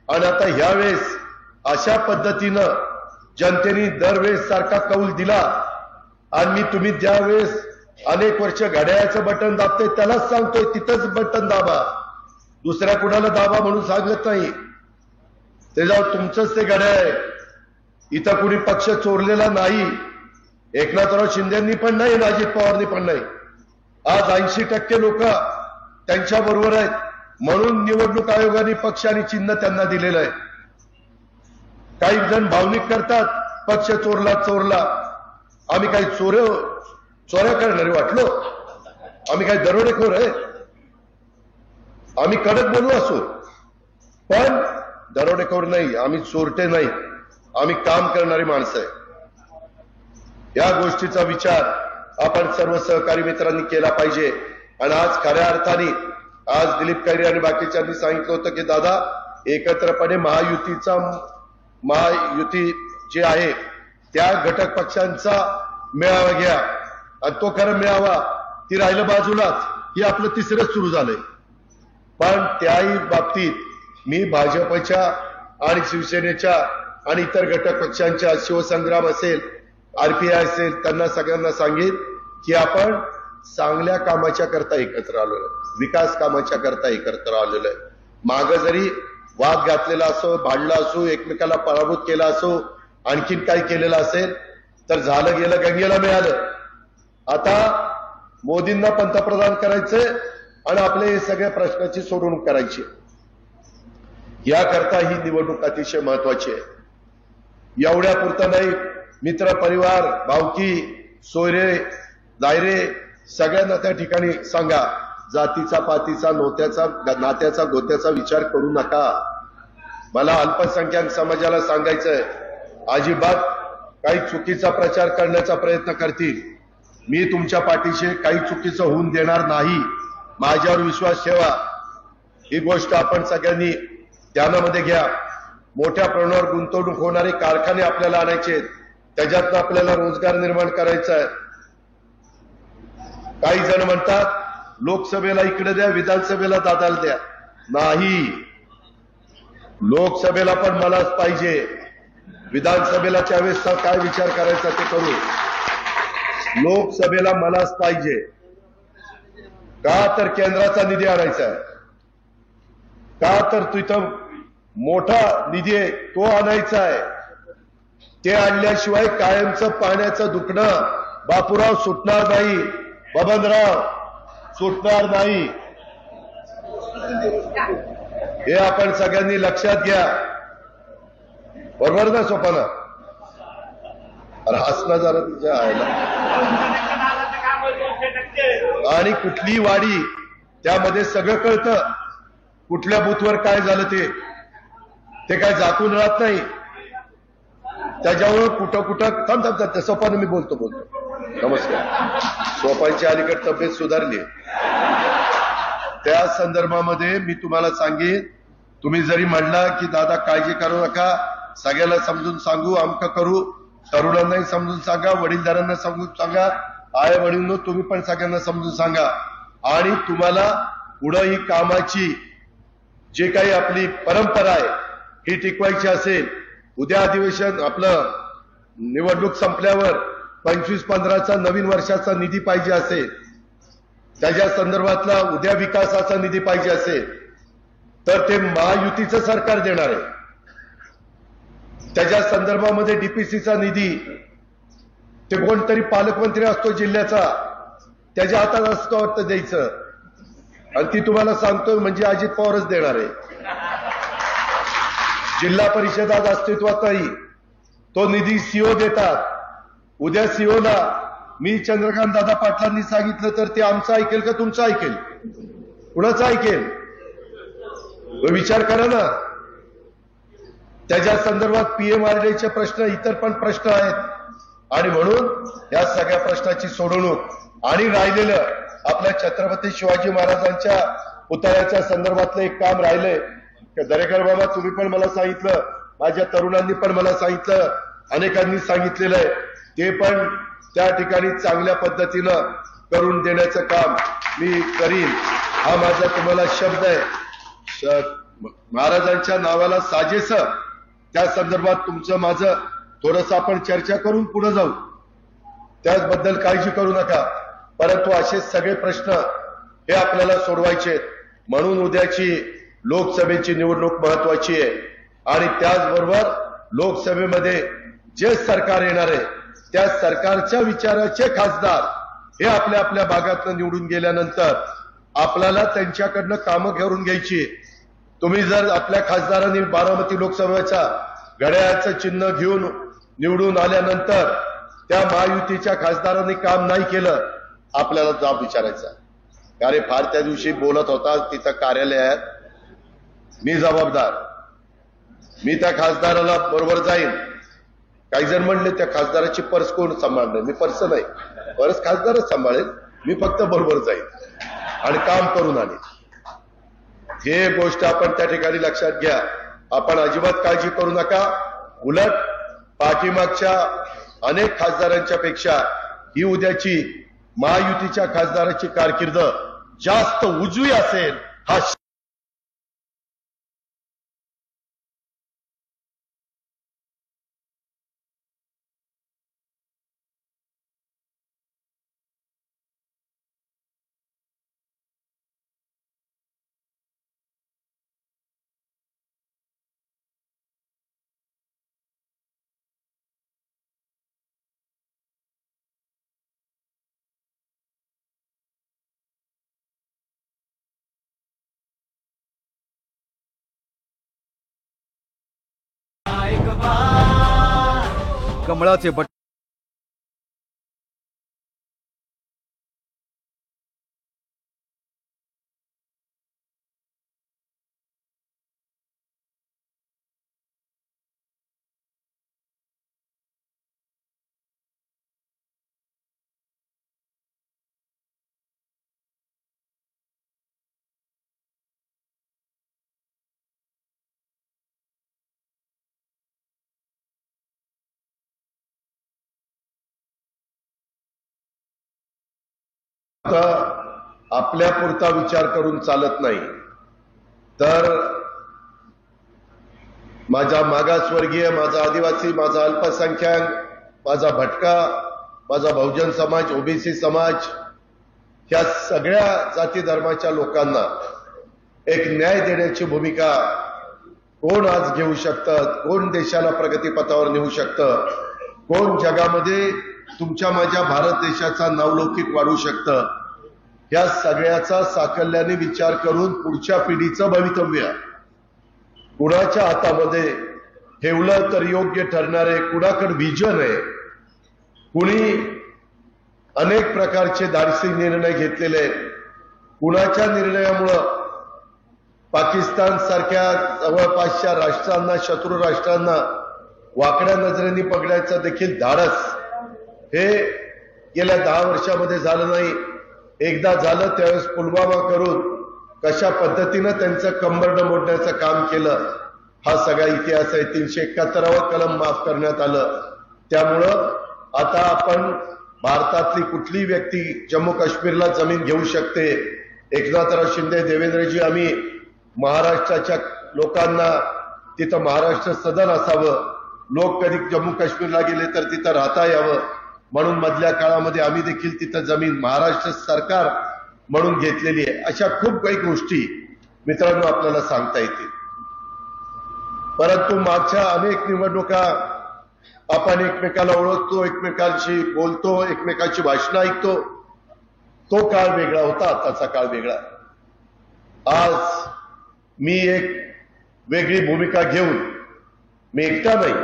आणि आता ह्यावेळेस अशा पद्धतीनं जनतेने दरवेळेस सारखा कौल दिला आणि तुम्ही ज्यावेळेस अनेक वर्ष घड्याळाचं बटन दाबते त्यालाच सांगतोय तिथंच बटन दाबा, दुसऱ्या कुणाला दाबा म्हणून सांगत नाही. त्याच्यावर तुमचंच ते घड्याळ आहे. इथं कुणी पक्ष चोरलेला नाही. एकनाथराव शिंदेंनी पण नाही, अजित पवारनी पण नाही. आज 80% लोक त्यांच्या बरोबर आहेत. म्हणून निवडणूक आयोगाने पक्ष आणि चिन्ह त्यांना दिलेलं आहे. काही जण भावनिक करतात, पक्ष चोरला. आम्ही काही चोऱ्या करणारे वाटलो? आम्ही काही दरोडेखोर आहे? आम्ही कडक बोलू असो, पण दरोडेखोर नाही, आम्ही चोरटे नाही, आम्ही काम करणारी माणसं आहे. या गोष्टीचा विचार आपण सर्व सहकारी मित्रांनी केला पाहिजे. आणि आज खऱ्या अर्थाने आज दिलीप खैरे आणि बाकीच्यांनी सांगितलं होतं की दादा एकत्रपणे महायुती जे आहे त्या घटक पक्षांचा मेळावा घ्या. आणि तो खरं मेळावा ती राहिलं बाजूलाच, ही आपलं तिसरंच सुरू झालंय. पण त्याही बाबतीत मी भाजपच्या आणि शिवसेनेच्या आणि इतर घटक पक्षांच्या, शिवसंग्राम असेल, आरपीआय असेल, त्यांना सगळ्यांना सांगेन की आपण चांगल्या कामाच्या करता एकत्र आलेलो आहे, विकास कामाच्या करता एकत्र आलेलो आहे. मागं जरी वाद घातलेला असो, भांडला असो, एकमेकाला पराभूत केला असो, आणखीन काही केलेलं असेल तर झालं गेलं, गंगेला मिळालं. आता मोदींना पंतप्रधान करायचंय आणि आपले हे सगळ्या प्रश्नाची सोडवणूक करायची. याकरता ही निवडणूक अतिशय महत्वाची आहे. एवढ्या पुरतं नाही, मित्र परिवार, भावकी, सोयरे, दायरे सगळ्यांना त्या ठिकाणी सांगा, जातीचा, पातीचा, नात्याचा, गोत्याचा विचार करू नका. मला अल्पसंख्याक समाजाला सांगायचंय, अजिबात काही चुकीचा प्रचार करण्याचा प्रयत्न करतील, मी तुमच्या पाठीशी काही चुकीचं होऊन देणार नाही. माझ्यावर विश्वास ठेवा. ही गोष्ट आपण सगळ्यांनी ध्यानामध्ये घ्या. मोठ्या प्रमाणावर गुंतवणूक होणारे कारखाने आपल्याला आणायचे, त्याच्यातनं आपल्याला रोजगार निर्माण करायचा आहे. काही जण म्हणतात लोकसभेला इकडे द्या, विधानसभेला दादाला द्या. नाही, लोकसभेला पण मलाच पाहिजे, विधानसभेला त्यावेळेस काय विचार करायचा ते करू. लोकसभेला मलाच पाहिजे. का तर केंद्राचा निधी आणायचा आहे, का तर तिथं मोठा निधी आहे तो आणायचा आहे. ते आणल्याशिवाय कायमचं पाण्याचं दुखणं बापूराव सुटणार नाही, बबनराव सुटणार नाही. हे आपण सगळ्यांनी लक्षात घ्या. बरोबर ना सोपाना? अरे हसणं जरा तुझ्या आयला. आणि कुठली वाडी त्यामध्ये सगळं कळतं, कुठल्या बूथवर काय झालं ते. ते काय झाकून राहत नाही. त्याच्यावर कुठं कुठं थांब सोपाने मी बोलतो. नमस्कार. सोपांची अलीकडे तब्येत सुधारली. त्या संदर्भामध्ये मी तुम्हाला सांगेन, तुम्ही जरी म्हणला की दादा काळजी करू नका, सगळ्याला समजून सांगू, अमक करू, तरुणांनाही समजून सांगा, वडीलधारांना समजून सांगा, आय वडील तुम्ही पण सगळ्यांना समजून सांगा. आणि तुम्हाला पुढं ही कामाची जे काही आपली परंपरा आहे ही टिकवायची असेल, उद्या अधिवेशन आपलं निवडणूक संपल्यावर 25-15चा नवीन वर्षाचा निधी पाहिजे असेल, त्याच्या संदर्भातला उद्या विकासाचा निधी पाहिजे असेल, तर ते महायुतीचं सरकार देणार आहे. त्याच्या संदर्भामध्ये डीपीसीचा निधी ते कोणतरी पालकमंत्री असतो जिल्ह्याचा, त्याच्या हातात असतो वाटतं द्यायचं, आणि ती तुम्हाला सांगतोय म्हणजे अजित पवारच देणार आहे. जिल्हा परिषद आज अस्तित्वात नाही, तो निधी सीओ देतात. उद्या सीओला मी चंद्रकांत दादा पाटलांनी सांगितलं तर ते आमचं ऐकेल का तुमचं ऐकेल? कुणाचं ऐकेल? विचार करा ना. त्याच्या संदर्भात पीएमआरडीचे प्रश्न, इतर पण प्रश्न आहेत, आणि म्हणून या सगळ्या प्रश्नाची सोडवणूक आणि राहिलेलं आपल्या छत्रपती शिवाजी महाराजांच्या पुतळ्याच्या संदर्भातलं एक काम राहिलंय. दरेकर बाबा तुम्ही पण मला सांगितलं, माझ्या तरुणांनी पण मला सांगितलं, अनेकांनी सांगितलेलं आहे, ते पण त्या ठिकाणी चांगल्या पद्धतीनं करून देण्याचं काम मी करीन. हा माझा तुम्हाला शब्द आहे. महाराजांच्या नावाला साजेस त्या संदर्भात तुमचं माझं थोडंसं आपण चर्चा करून पुढे जाऊ, त्याचबद्दल काळजी करू नका. परंतु असे सगळे प्रश्न हे आपल्याला सोडवायचे आहेत. म्हणून उद्याची लोकसभेची निवडणूक महत्वाची आहे, आणि त्याचबरोबर लोकसभेमध्ये जे सरकार येणार आहे त्या सरकारच्या विचाराचे खासदार हे आपल्या आपल्या भागातून निवडून गेल्यानंतर आपल्याला त्यांच्याकडनं कामं करून घ्यायची. तुम्ही जर आपल्या खासदारांनी बारामती लोकसभेचा घड्याळाचं चिन्ह घेऊन निवडून आल्यानंतर त्या महायुतीच्या खासदारांनी काम नाही केलं, आपल्याला जाब विचारायचा. अरे फार त्या दिवशी बोलत होता तिथं कार्यालयात, मी जबाबदार, मी त्या खासदाराला बरोबर जाईन. काही जण म्हणले त्या खासदाराची पर्स कोण सांभाळणार? मी पर्स नाही, पर्स खासदारच सांभाळेल, मी फक्त बरोबर जाईन आणि काम करून आणेन. हे गोष्ट आपण त्या ठिकाणी लक्षात घ्या. आपण अजिबात काळजी करू नका. उलट पाठीमागच्या अनेक खासदारांच्या पेक्षा ही उद्याची महायुतीच्या खासदाराची कारकीर्द जास्त उजवी असेल हा कमळाचे बट आपल्या पुरता विचार करून चालत नाही. तर माझा मागासवर्गीय, माझा आदिवासी, माझा अल्पसंख्याक, माझा भटका, माझा बहुजन समाज, ओबीसी समाज, ह्या सगळ्या जाती धर्माच्या लोकांना एक न्याय देण्याची भूमिका कोण आज घेऊ शकतं, कोण देशाला प्रगतीपथावर नेऊ शकतं, कोण जगामध्ये तुमच्या माझ्या भारत देशाचा नावलौकिक वाढवू शकतं, या सगळ्याचा साकल्याने विचार करून पुढच्या पिढीचं भवितव्य कुणाच्या हातामध्ये ठेवलं तर योग्य ठरणार आहे. कुणाकडे व्हिजन आहे, कुणी अनेक प्रकारचे धाडसी निर्णय घेतलेले आहेत, कुणाच्या निर्णयामुळं पाकिस्तान सारख्या जवळपासच्या राष्ट्रांना, शत्रू राष्ट्रांना वाकड्या नजरेने बघण्याचं देखील धाडस हे गेल्या 10 वर्षामध्ये झालं नाही. एकदा झालं त्यावेळेस पुलवामा करून कशा पद्धतीनं त्यांचं कंबरड मोडण्याचं काम केलं हा सगळा इतिहास आहे. 371वा कलम माफ करण्यात आलं. त्यामुळं आता आपण भारतातली कुठलीही व्यक्ती जम्मू काश्मीरला जमीन घेऊ शकते. एकनाथराव शिंदे, देवेंद्रजी, आम्ही महाराष्ट्राच्या लोकांना तिथं महाराष्ट्र सदन असावं, लोक कधी जम्मू काश्मीरला गेले तर तिथं राहता यावं म्हणून मधल्या काळामध्ये आम्ही देखील तिथं जमीन महाराष्ट्र सरकार म्हणून घेतलेली आहे. अशा खूप काही गोष्टी मित्रांनो आपल्याला सांगता येतील. परंतु मागच्या अनेक निवडणुका आपण एकमेकाला ओळखतो, एकमेकांशी बोलतो, एकमेकांची भाषणं ऐकतो. तो काळ वेगळा होता, आताचा काळ वेगळा. आज मी एक वेगळी भूमिका घेऊन, मी एकटा नाही,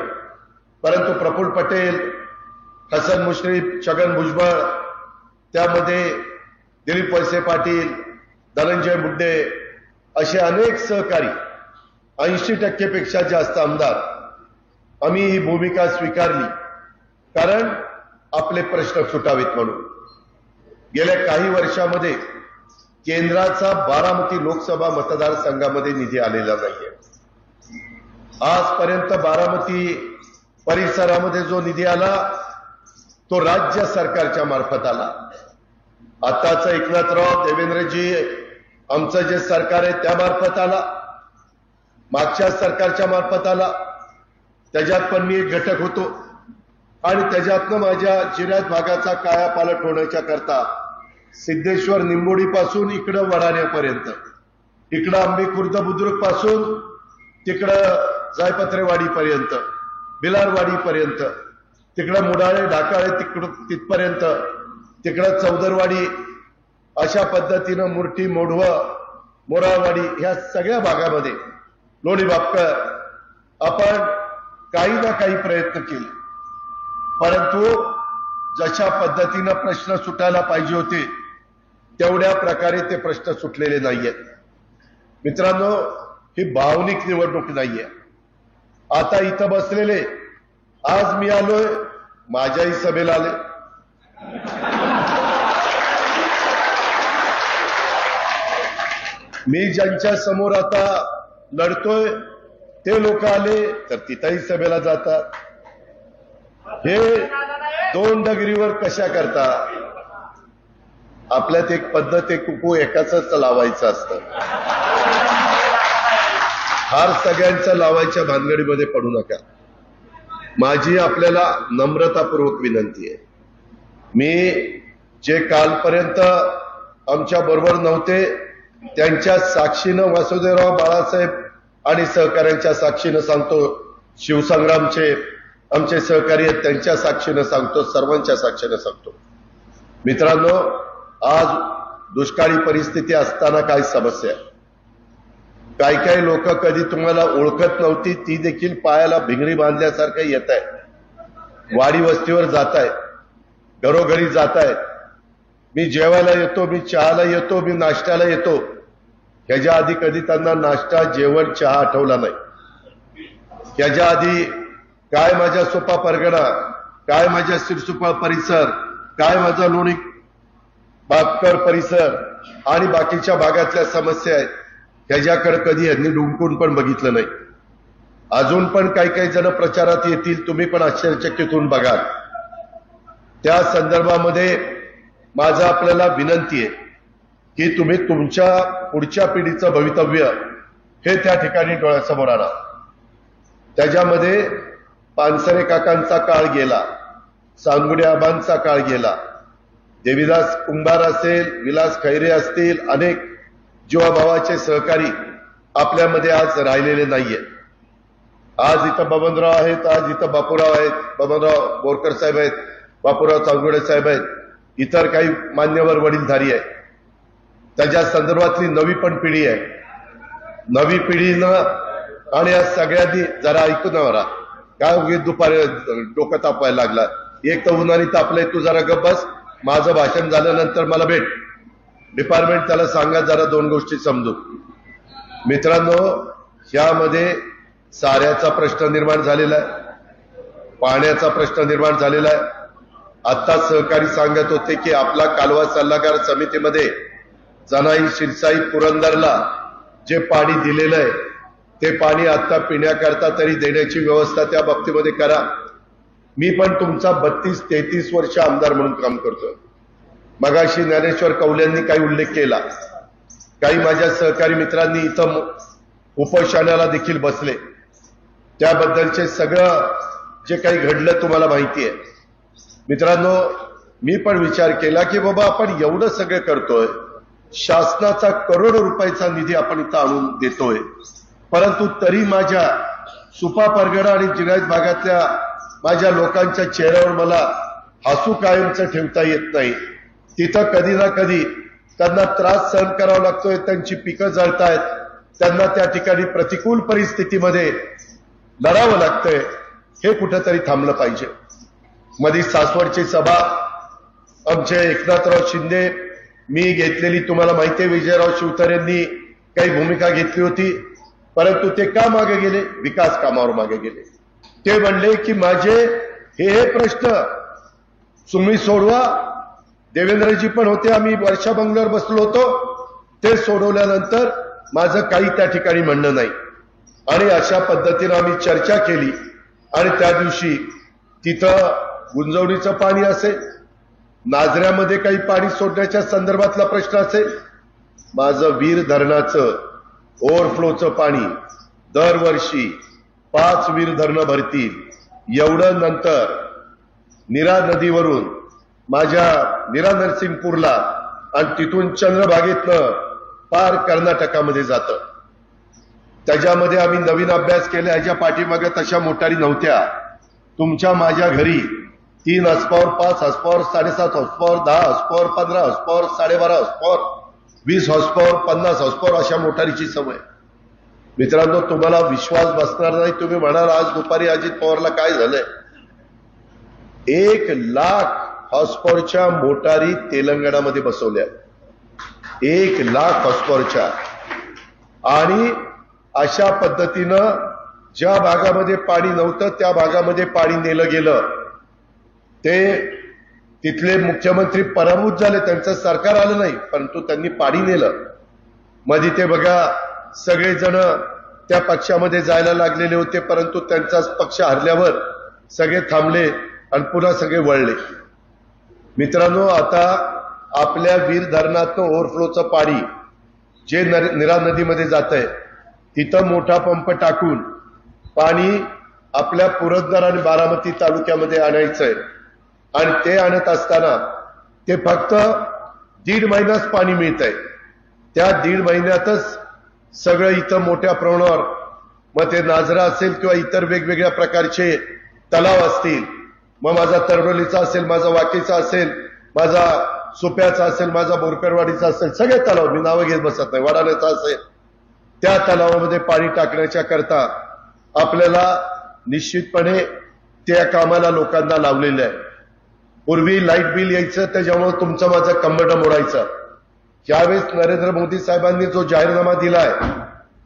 परंतु प्रफुल्ल पटेल, हसन मुश्रीफ, छगन भुजबळ, त्यामध्ये दिलीप वळसे पाटील, धनंजय मुंडे असे अनेक सहकारी, 80% पेक्षा जास्त आमदार, आम्ही ही भूमिका स्वीकारली कारण आपले प्रश्न सुटावेत म्हणून. गेल्या काही वर्षामध्ये केंद्राचा बारामती लोकसभा मतदारसंघामध्ये निधी आलेला नाहीये. आजपर्यंत बारामती परिसरामध्ये जो निधी आला तो राज्य सरकारच्या मार्फत आला. आताच एकनाथराव, देवेंद्रजी, आमचं जे सरकार आहे त्या मार्फत आला, मागच्या सरकारच्या मार्फत आला. त्याच्यात पण मी एक घटक होतो आणि त्याच्यातनं माझ्या जिल्ह्यात भागाचा कायापालट होण्याच्या करता सिद्धेश्वर निंबोडी पासून इकडं वडाण्यापर्यंत, इकडं आंबे खुर्द बुद्रुक पासून तिकडं जायपत्रेवाडी पर्यंत, बिलारवाडी पर्यंत, तिकडं मुडाळे ढाकाळे तिथपर्यंत, तिकडं चौदरवाडी, अशा पद्धतीनं मुर्टी, मोढवं, मोराळवाडी ह्या सगळ्या भागामध्ये लोणी बापकर आपण काही ना काही प्रयत्न केले. परंतु जशा पद्धतीनं प्रश्न सुटायला पाहिजे होते तेवढ्या प्रकारे ते प्रश्न सुटलेले नाहीयेत. मित्रांनो, ही भावनिक निवडणूक नाहीये. आता इथं बसलेले, आज मी आलोय, माझ्याही सभेला आले. मी ज्यांच्या समोर आता लढतोय ते लोक आले तर तिथंही सभेला जातात. हे दोन डगरीवर कशा करता? आपल्यात एक पद्धत, एक कुकू एकाच लावायचं असतं. हार सगळ्यांचा लावायच्या भानगडीमध्ये पडू नका. माझी आपल्याला नम्रतापूर्वक विनंती आहे. मी जे कालपर्यंत आमच्या बरोबर नव्हते त्यांच्या साक्षीनं, वासुदेवराव बाळासाहेब आणि सहकाऱ्यांच्या साक्षीनं सांगतो, शिवसंग्रामचे आमचे सहकारी आहेत त्यांच्या साक्षीनं सांगतो, सर्वांच्या साक्षीनं सांगतो. मित्रांनो, आज दुष्काळी परिस्थिती असताना काय समस्या आहे? काही लोक कधी तुम्हाला ओळखत नव्हती ती देखील पायाला भिंगरी बांधल्यासारखं येत आहे. वाडी वस्तीवर जात आहे, घरोघरी जात आहे. मी जेवायला येतो, मी चहाला येतो, मी नाश्त्याला येतो. ह्याच्या आधी कधी त्यांना नाश्ता, जेवण, चहा आठवला नाही. ह्याच्या आधी काय माझ्या सोपा परगणा, काय माझ्या सिरसुपा परिसर, काय माझा लोणी बापकर परिसर आणि बाकीच्या भागातल्या समस्या आहेत ह्याच्याकडे कधी यांनी डुंकून पण बघितलं नाही. अजून पण काही जण प्रचारात येतील, तुम्ही पण आश्चर्यचकित होऊन बघाल. त्या संदर्भामध्ये माझं आपल्याला विनंती आहे की तुम्ही तुमच्या पुढच्या पिढीचं भवितव्य हे त्या ठिकाणी डोळ्यासमोर आणा. त्याच्यामध्ये पानसरे काकांचा काळ गेला, सांगुडे आबांचा काळ गेला, देवीदास कुंभार असेल, विलास खैरे असतील, अनेक जीवाभावाचे सहकारी आपल्यामध्ये आज राहिलेले नाहीये. आज इथं बबनराव आहेत, आज इथं बापूराव आहेत, बबनराव बोरकर साहेब आहेत, बापूराव चांगुडे साहेब आहेत, इतर काही मान्यवर वडीलधारी आहेत. त्याच्या संदर्भातली नवी पण पिढी आहे. नवी पिढीनं आणि या सगळ्यांनी जरा ऐकून नवरा काय उगीच दुपारी डोकं तापायला लागला. एक तर उन्हाळी तापलंय, तू जरा गप्प बस, माझं भाषण झाल्यानंतर मला भेट. डिपार्टमेंट त्याला सांगा जरा दोन गोष्टी समजू. मित्रांनो, यामध्ये चाऱ्याचा प्रश्न निर्माण झालेला आहे, पाण्याचा प्रश्न निर्माण झालेला आहे. आता सहकारी सांगत होते की आपला कालवा सल्लागार समितीमध्ये जनाई, शिरसाई, पुरंदरला जे पाणी दिलेलं आहे ते पाणी आता पिण्याकरता तरी देण्याची व्यवस्था त्या बाबतीमध्ये करा. मी पण तुमचा 32-33 वर्ष आमदार म्हणून काम करतोय. मगाशी ज्ञानेश्वर कौल्यांनी काही उल्लेख केला, काही माझ्या सहकारी मित्रांनी इथं उपोषणाला देखील बसले. त्याबद्दलचे सगळं जे काही घडलं तुम्हाला माहिती आहे. मित्रांनो, मी पण विचार केला की बाबा आपण एवढं सगळं करतोय, शासनाचा करोडो रुपयाचा निधी आपण इथं आणून देतोय, परंतु तरी माझ्या सुपा परगणा आणि जिनायत भागातल्या माझ्या लोकांच्या चेहऱ्यावर मला हसू कायमचं ठेवता येत नाही. तिथं कधी ना कधी त्यांना त्रास सहन करावा लागतोय, त्यांची पिकं जळतायत, त्यांना त्या ठिकाणी प्रतिकूल परिस्थितीमध्ये लढावं लागतंय. हे कुठंतरी थांबलं पाहिजे. मधी सासवडची सभा आमचे एकनाथराव शिंदे, मी घेतलेली तुम्हाला माहिती आहे, विजयराव शिवतारेंनी काही भूमिका घेतली होती, परंतु ते का मागे गेले? विकास कामावर मागे गेले. ते म्हणले की माझे हे प्रश्न तुम्ही सोडवा. देवेंद्रजी पण होते, आम्ही वर्षा बंगल्यावर बसलो होतो, ते सोडवल्यानंतर माझं काही त्या ठिकाणी म्हणणं नाही. आणि अशा पद्धतीनं आम्ही चर्चा केली आणि त्या दिवशी तिथं गुंजवणीचं पाणी असेल, नाझऱ्यामध्ये काही पाणी सोडण्याच्या संदर्भातला प्रश्न असेल, माझं वीर धरणाचं ओव्हरफ्लोचं पाणी दरवर्षी 5 वीर धरणं भरतील एवढं, नंतर नीरा नदीवरून माझ्या नीरा नरसिंगपूरला आणि तिथून चंद्रभागेतनं पार कर्नाटकामध्ये जातं. त्याच्यामध्ये आम्ही नवीन अभ्यास केला. ह्याच्या पाठीमागे तशा मोटारी नव्हत्या. तुमच्या माझ्या घरी 3 हॉर्सपॉवर, 5 हॉर्सपॉवर, 7.5 हॉर्सपॉवर, 10 हॉर्सपॉवर, 15 हॉर्सपॉवर, 12.5 हॉर्सपॉवर, 20 हॉर्सपॉवर, 50 हॉर्सपॉवर अशा मोटारीची सवय. मित्रांनो, तुम्हाला विश्वास बसणार नाही. तुम्ही म्हणाल आज दुपारी अजित पवारला काय झालंय? 1 लाख हॉर्सपॉवरच्या मोटारी तेलंगणामध्ये बसवल्या. 1 लाख हॉर्सपॉवरच्या. आणि अशा पद्धतीनं ज्या भागामध्ये पाणी नव्हतं त्या भागामध्ये पाणी नेलं गेलं. ते तिथले मुख्यमंत्री पराभूत झाले, त्यांचं सरकार आलं नाही, परंतु त्यांनी पाणी नेलं. मध्ये ते बघा सगळेजण त्या पक्षामध्ये जायला लागलेले होते, परंतु त्यांचाच पक्ष हरल्यावर सगळे थांबले आणि पुन्हा सगळे वळले. मित्रांनो, आता आपल्या वीर धरणातनं ओव्हरफ्लोचं पाणी जे नीरा नदीमध्ये जात आहे, तिथं मोठा पंप टाकून पाणी आपल्या पुरंदर आणि बारामती तालुक्यामध्ये आणायचंय. आणि ते आणत असताना ते फक्त 1.5 महिनाच पाणी मिळत आहे. त्या 1.5 महिन्यातच सगळं इथं मोठ्या प्रमाणावर, मग ते नाझरा असेल किंवा इतर वेगवेगळ्या प्रकारचे तलाव असतील, मग माझा तरडोलीचा असेल, माझा वाकीचा असेल, माझा सुप्याचा असेल, माझा बोरकरवाडीचा असेल, सगळे तलाव, मी नावं घेत बसत नाही, वाडाण्याचा असेल, त्या तलावामध्ये पाणी टाकण्याच्या करता आपल्याला निश्चितपणे त्या कामाला लोकांना लावलेलं आहे. पूर्वी लाईट बिल यायचं, त्याच्यामुळे तुमचं माझं कंबरडं मोडायचं. यावेळेस नरेंद्र मोदी साहेबांनी जो जाहीरनामा दिलाय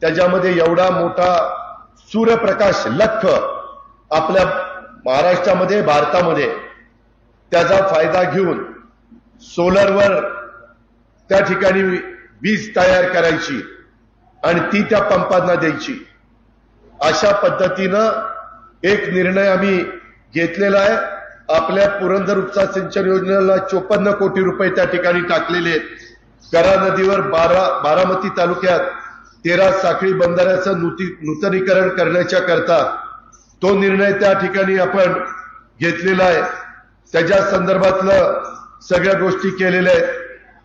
त्याच्यामध्ये एवढा मोठा सूर्यप्रकाश लख आपल्या महाराष्ट्रामध्ये, भारतामध्ये, त्याचा फायदा घेऊन सोलरवर त्या ठिकाणी वीज तयार करायची आणि ती त्या पंपांना द्यायची. अशा पद्धतीनं एक निर्णय आम्ही घेतलेला आहे. आपल्या पुरंदर उपसा सिंचन योजनेला 54 कोटी रुपये त्या ठिकाणी टाकलेले आहेत. करा नदीवर बारामती तालुक्यात 13 साखळी बंधाऱ्याचं नूतनीकरण करण्याच्या करता तो निर्णय त्या ठिकाणी आपण घेतलेला आहे. त्याच्या संदर्भातलं सगळ्या गोष्टी केलेल्या आहेत.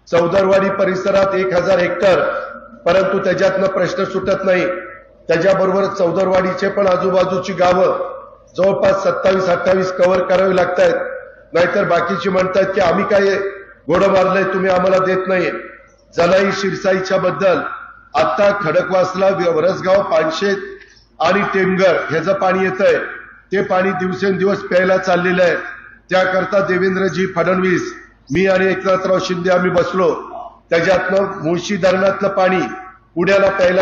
चौदरवाडी परिसरात 1000 हेक्टर, परंतु त्याच्यातनं प्रश्न सुटत नाही. त्याच्याबरोबर चौदरवाडीचे पण आजूबाजूची गावं जवळपास 27-28 कव्हर करावी लागतायत. नाहीतर बाकीची म्हणतात की आम्ही काय घोडं मारलंय, तुम्ही आम्हाला देत नाहीये. जनाई, शिरसाईच्या बद्दल आता खडकवासला, वरसगाव, पानशेत आणि टेमघर ह्याचं पाणी येतंय. ते पाणी दिवसेंदिवस प्यायला चाललेलं आहे. त्याकरता देवेंद्रजी फडणवीस, मी आणि एकनाथराव शिंदे आम्ही बसलो. त्याच्यातनं मुळशी धरणातलं पाणी पुण्याला प्यायला